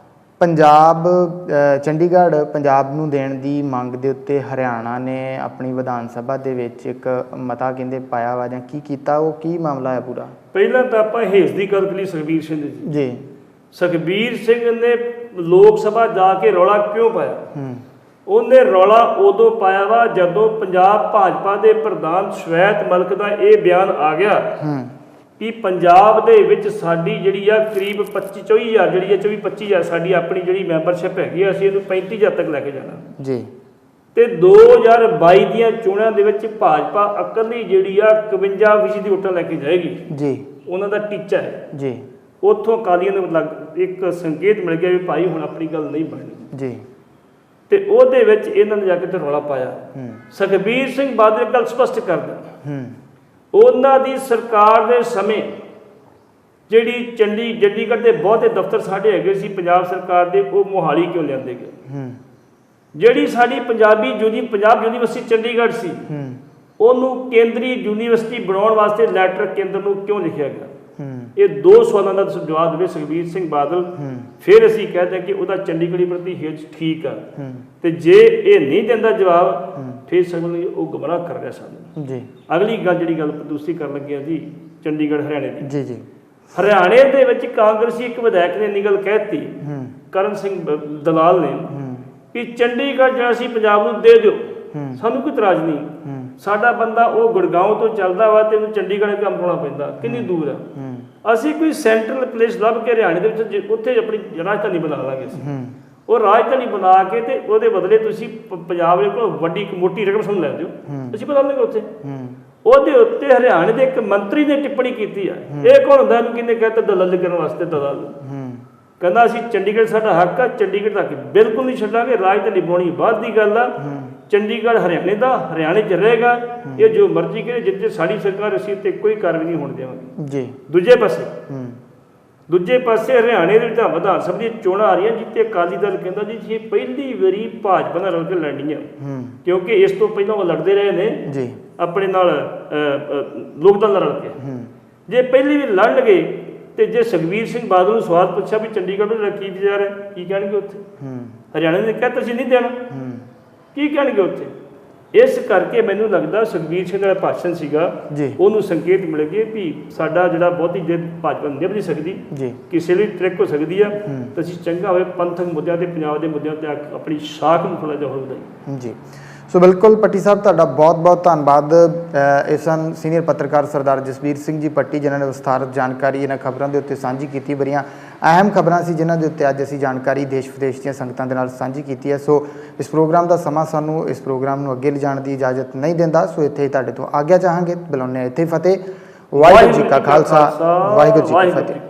ਪੰਜਾਬ ਚੰਡੀਗੜ੍ਹ ਪੰਜਾਬ ਨੂੰ ਦੇਣ ਦੀ ਮੰਗ ਦੇ ਉੱਤੇ ਹਰਿਆਣਾ ਨੇ ਆਪਣੀ ਵਿਧਾਨ ਸਭਾ ਦੇ ਵਿੱਚ ਇੱਕ ਮਤਾ ਕਹਿੰਦੇ ਪਾਇਆ ਵਾ ਜਾਂ ਕੀ ਕੀਤਾ, ਉਹ ਕੀ ਮਾਮਲਾ ਹੈ ਪੂਰਾ? ਪਹਿਲਾਂ ਤਾਂ ਆਪਾਂ ਹੇਸ ਦੀ ਗੱਲ ਕਰੀ ਸੁਖਬੀਰ ਸਿੰਘ ਜੀ। ਸੁਖਬੀਰ ਸਿੰਘ ਨੇ ਲੋਕ ਸਭਾ ਜਾ ਕੇ ਰੌਲਾ ਕਿਉਂ ਪਾਇਆ? ਉਹਨੇ ਰੌਲਾ ਉਦੋਂ ਪਾਇਆ ਵਾ ਜਦੋਂ ਪੰਜਾਬ ਭਾਜਪਾ ਦੇ ਪ੍ਰਧਾਨ ਸ਼ਵੈਤ ਮਲਿਕ ਦਾ ਇਹ ਬਿਆਨ ਆ ਗਿਆ ਕਿ ਪੰਜਾਬ ਦੇ ਵਿੱਚ ਸਾਡੀ ਜਿਹੜੀ ਆ ਕਰੀਬ 24,000 ਜਿਹੜੀ ਆ 24-25,000 ਸਾਡੀ ਆਪਣੀ ਜਿਹੜੀ ਮੈਂਬਰਸ਼ਿਪ ਹੈਗੀ ਆ, ਅਸੀਂ ਇਹਨੂੰ 35,000 ਤੱਕ ਲੈ ਕੇ ਜਾਣਾ ਜੀ। ਤੇ 2022 ਦੀਆਂ ਚੋਣਾਂ ਦੇ ਵਿੱਚ ਭਾਜਪਾ ਇਕੱਲੀ ਜਿਹੜੀ ਆ 51% ਦੀ ਵੋਟਾਂ ਲੈ ਕੇ ਜਾਏਗੀ ਜੀ, ਉਹਨਾਂ ਦਾ ਟੀਚਾ ਹੈ ਜੀ। ਉੱਥੋਂ ਅਕਾਲੀਆਂ ਨੂੰ ਇੱਕ ਸੰਕੇਤ ਮਿਲ ਗਿਆ ਵੀ ਭਾਈ ਹੁਣ ਆਪਣੀ ਗੱਲ ਨਹੀਂ ਬਣਨੀ ਜੀ, ਤੇ ਉਹਦੇ ਵਿੱਚ ਇਹਨਾਂ ਨੇ ਜਾ ਕੇ ਤੇ ਰੌਲਾ ਪਾਇਆ। ਸੁਖਬੀਰ ਸਿੰਘ ਬਾਦਲ ਗੱਲ ਸਪਸ਼ਟ ਕਰਦਾ ਉਹਨਾਂ ਦੀ ਸਰਕਾਰ ਦੇ ਸਮੇਂ ਜਿਹੜੀ ਚੰਡੀਗੜ੍ਹ ਦੇ ਬਹੁਤੇ ਦਫ਼ਤਰ ਸਾਡੇ ਹੈਗੇ ਸੀ ਪੰਜਾਬ ਸਰਕਾਰ ਦੇ, ਉਹ ਮੋਹਾਲੀ ਕਿਉਂ ਲਿਆਂਦੇ ਗਏ? ਜਿਹੜੀ ਸਾਡੀ ਪੰਜਾਬ ਯੂਨੀਵਰਸਿਟੀ ਚੰਡੀਗੜ੍ਹ ਸੀ, ਉਹਨੂੰ ਕੇਂਦਰੀ ਯੂਨੀਵਰਸਿਟੀ ਬਣਾਉਣ ਵਾਸਤੇ ਲੈਟਰ ਕੇਂਦਰ ਨੂੰ ਕਿਉਂ ਲਿਖਿਆ ਗਿਆ? ਇਹ ਦੋ ਸਵਾਲਾਂ ਦਾ ਜਵਾਬ ਦੇਵੇ ਸੁਖਬੀਰ ਸਿੰਘ ਬਾਦਲ, ਫਿਰ ਅਸੀਂ ਕਹਿੰਦੇ ਕਿ ਉਹਦਾ ਚੰਡੀਗੜ੍ਹ ਪ੍ਰਤੀ ਹੇਜ ਠੀਕ ਆ। ਤੇ ਜੇ ਇਹ ਨਹੀਂ ਦਿੰਦਾ ਜਵਾਬ, ਫਿਰ ਸਮਝ ਉਹ ਗੁੰਮਰਾਹ ਕਰ ਰਿਹਾ ਸਾਨੂੰ ਜੀ। ਅਗਲੀ ਗੱਲ ਜਿਹੜੀ ਗੱਲ ਤੁਸੀਂ ਕਰਨ ਲੱਗੇ ਆ ਜੀ, ਚੰਡੀਗੜ੍ਹ ਹਰਿਆਣੇ ਦੀ ਜੀ। ਹਰਿਆਣੇ ਦੇ ਵਿੱਚ ਕਾਂਗਰਸੀ ਇੱਕ ਵਿਧਾਇਕ ਨੇ ਇੰਨੀ ਗੱਲ ਕਹਿਤੀ, ਕਰਨ ਸਿੰਘ ਦਲਾਲ ਨੇ, ਕਿ ਚੰਡੀਗੜ੍ਹ ਜਿਹੜਾ ਸੀ ਪੰਜਾਬ ਨੂੰ ਦੇ ਦਿਓ, ਸਾਨੂੰ ਕੋਈ ਇਤਰਾਜ਼ ਨਹੀਂ। ਸਾਡਾ ਬੰਦਾ ਉਹ ਗੁੜਗਾਉਂ ਤੋਂ ਚੱਲਦਾ ਵਾ ਤੇ ਉਹਨੂੰ ਚੰਡੀਗੜ੍ਹ ਕੰਮ ਹੋਣਾ ਪੈਂਦਾ, ਕਿੰਨੀ ਦੂਰ ਆ। ਅਸੀਂ ਕੋਈ ਸੈਂਟਰਲ ਪਲੇਸ ਲੱਭ ਕੇ ਹਰਿਆਣੇ ਦੇ ਵਿੱਚ ਉੱਥੇ ਆਪਣੀ ਰਾਜਧਾਨੀ ਬਣਾ ਲਾਂਗੇ। ਉਹ ਰਾਜਧਾਨੀ ਬਣਾ ਕੇ ਤੇ ਉਹਦੇ ਬਦਲੇ ਤੁਸੀਂ ਪੰਜਾਬ ਦੇ ਕੋਲ ਵੱਡੀ ਇੱਕ ਮੋਟੀ ਰਕਮ ਸਾਨੂੰ ਲੈ ਦਿਓ, ਅਸੀਂ ਬਦਲ ਲਾਂਗੇ ਉੱਥੇ। ਉਹਦੇ ਉੱਤੇ ਹਰਿਆਣੇ ਦੇ ਇੱਕ ਮੰਤਰੀ ਨੇ ਟਿੱਪਣੀ ਕੀਤੀ ਆ। ਇਹ ਕੌਣ ਹੁੰਦਾ? ਇਹਨੂੰ ਕਿਹਨੇ ਕਹਿਤਾ? ਦਲਾਲੀ ਕਰਨ ਵਾਸਤੇ ਦਲਾਲ। ਕਹਿੰਦਾ ਅਸੀਂ ਚੰਡੀਗੜ੍ਹ ਸਾਡਾ ਹੱਕ ਆ, ਚੰਡੀਗੜ੍ਹ ਤੱਕ ਬਿਲਕੁਲ ਨਹੀਂ ਛੱਡਾਂਗੇ, ਰਾਜਧਾਨੀ ਬਣਾਉਣੀ ਬਾਅਦ ਦੀ ਗੱਲ ਆ। ਚੰਡੀਗੜ੍ਹ ਹਰਿਆਣੇ ਦਾ, ਹਰਿਆਣੇ 'ਚ ਰਹੇਗਾ। ਇਹ ਜੋ ਮਰਜ਼ੀ ਕਰੇ, ਜਿੱਥੇ ਸਾਡੀ ਸਰਕਾਰ ਅਸੀਂ ਤੇ ਕੋਈ ਕਾਰਵਾਈ ਨਹੀਂ ਹੋਣ ਦੇਵਾਂਗੇ ਜੀ। ਦੂਜੇ ਪਾਸੇ ਹਰਿਆਣੇ ਦੇ ਵਿਧਾਨ ਸਭਾ ਦੀਆਂ ਚੋਣਾਂ ਆ ਰਹੀਆਂ, ਜਿੱਥੇ ਅਕਾਲੀ ਦਲ ਕਹਿੰਦਾ ਜੀ ਇਹ ਪਹਿਲੀ ਵਾਰੀ ਭਾਜਪਾ ਨਾਲ ਰਲ ਕੇ ਲੜਨੀਆਂ, ਕਿਉਂਕਿ ਇਸ ਤੋਂ ਪਹਿਲਾਂ ਉਹ ਲੜਦੇ ਰਹੇ ਨੇ ਆਪਣੇ ਨਾਲ ਲੋਕ ਦਲ ਨਾਲ ਰਲ ਕੇ। ਜੇ ਪਹਿਲੀ ਵੀ ਲੜਨਗੇ ਤੇ ਜੇ ਸੁਖਬੀਰ ਸਿੰਘ ਬਾਦਲ ਨੂੰ ਸਵਾਲ ਪੁੱਛਿਆ ਵੀ ਚੰਡੀਗੜ੍ਹ ਵਿੱਚ ਕੀ ਜਾ ਰਿਹਾ, ਕੀ ਕਹਿਣਗੇ ਉੱਥੇ? ਹਰਿਆਣੇ ਨੇ ਕਹਿ ਤੁਸੀਂ ਨਹੀਂ ਦੇਣਾ, ਕੀ ਕਹਿਣਗੇ ਉੱਥੇ? ਇਸ ਕਰਕੇ ਮੈਨੂੰ ਲੱਗਦਾ ਸੁਖਬੀਰ ਸਿੰਘ ਦਾ ਭਾਸ਼ਣ ਸੀਗਾ, ਉਹਨੂੰ ਸੰਕੇਤ ਮਿਲ ਗਏ ਵੀ ਸਾਡਾ ਜਿਹੜਾ ਬਹੁਤੀ ਦੇਰ ਭਾਜਪਾ ਨਿਭ ਨਹੀਂ ਸਕਦੀ, ਕਿਸੇ ਲਈ ਟ੍ਰਿਕ ਹੋ ਸਕਦੀ ਆ, ਤਾਂ ਅਸੀਂ ਚੰਗਾ ਹੋਵੇ ਪੰਥਕ ਮੁੱਦਿਆਂ ਤੇ ਪੰਜਾਬ ਦੇ ਮੁੱਦਿਆਂ ਤੇ ਆਪਣੀ ਸਾਖ ਨੂੰ ਥੋੜ੍ਹਾ ਜਿਹਾ ਹੋਰ ਵਧਾਈਏ ਜੀ। ਸੋ ਬਿਲਕੁਲ ਪੱਟੀ ਸਾਹਿਬ, ਤੁਹਾਡਾ ਬਹੁਤ ਬਹੁਤ ਧੰਨਵਾਦ। ਇਹ ਸਨ ਸੀਨੀਅਰ ਪੱਤਰਕਾਰ ਸਰਦਾਰ ਜਸਬੀਰ ਸਿੰਘ ਜੀ ਪੱਟੀ, ਜਿਨ੍ਹਾਂ ਨੇ ਵਿਸਥਾਰਤ ਜਾਣਕਾਰੀ ਇਹਨਾਂ ਖਬਰਾਂ ਦੇ ਉੱਤੇ ਸਾਂਝੀ ਕੀਤੀ। ਬੜੀਆਂ ਅਹਿਮ ਖਬਰਾਂ ਸੀ ਜਿਨ੍ਹਾਂ ਦੇ ਉੱਤੇ ਅੱਜ ਅਸੀਂ ਜਾਣਕਾਰੀ ਦੇਸ਼ ਵਿਦੇਸ਼ ਦੀਆਂ ਸੰਗਤਾਂ ਦੇ ਨਾਲ ਸਾਂਝੀ ਕੀਤੀ ਹੈ। ਸੋ ਇਸ ਪ੍ਰੋਗਰਾਮ ਦਾ ਸਮਾਂ ਸਾਨੂੰ ਇਸ ਪ੍ਰੋਗਰਾਮ ਨੂੰ ਅੱਗੇ ਲਿਜਾਣ ਦੀ ਇਜਾਜ਼ਤ ਨਹੀਂ ਦਿੰਦਾ, ਸੋ ਇੱਥੇ ਤੁਹਾਡੇ ਤੋਂ ਆਗਿਆ ਚਾਹਾਂਗੇ। ਬੁਲਾਉਂਦੇ ਹਾਂ ਇੱਥੇ ਫਤਿਹ। ਵਾਹਿਗੁਰੂ ਜੀ ਕਾ ਖਾਲਸਾ, ਵਾਹਿਗੁਰੂ ਜੀ ਕੀ ਫਤਿਹ।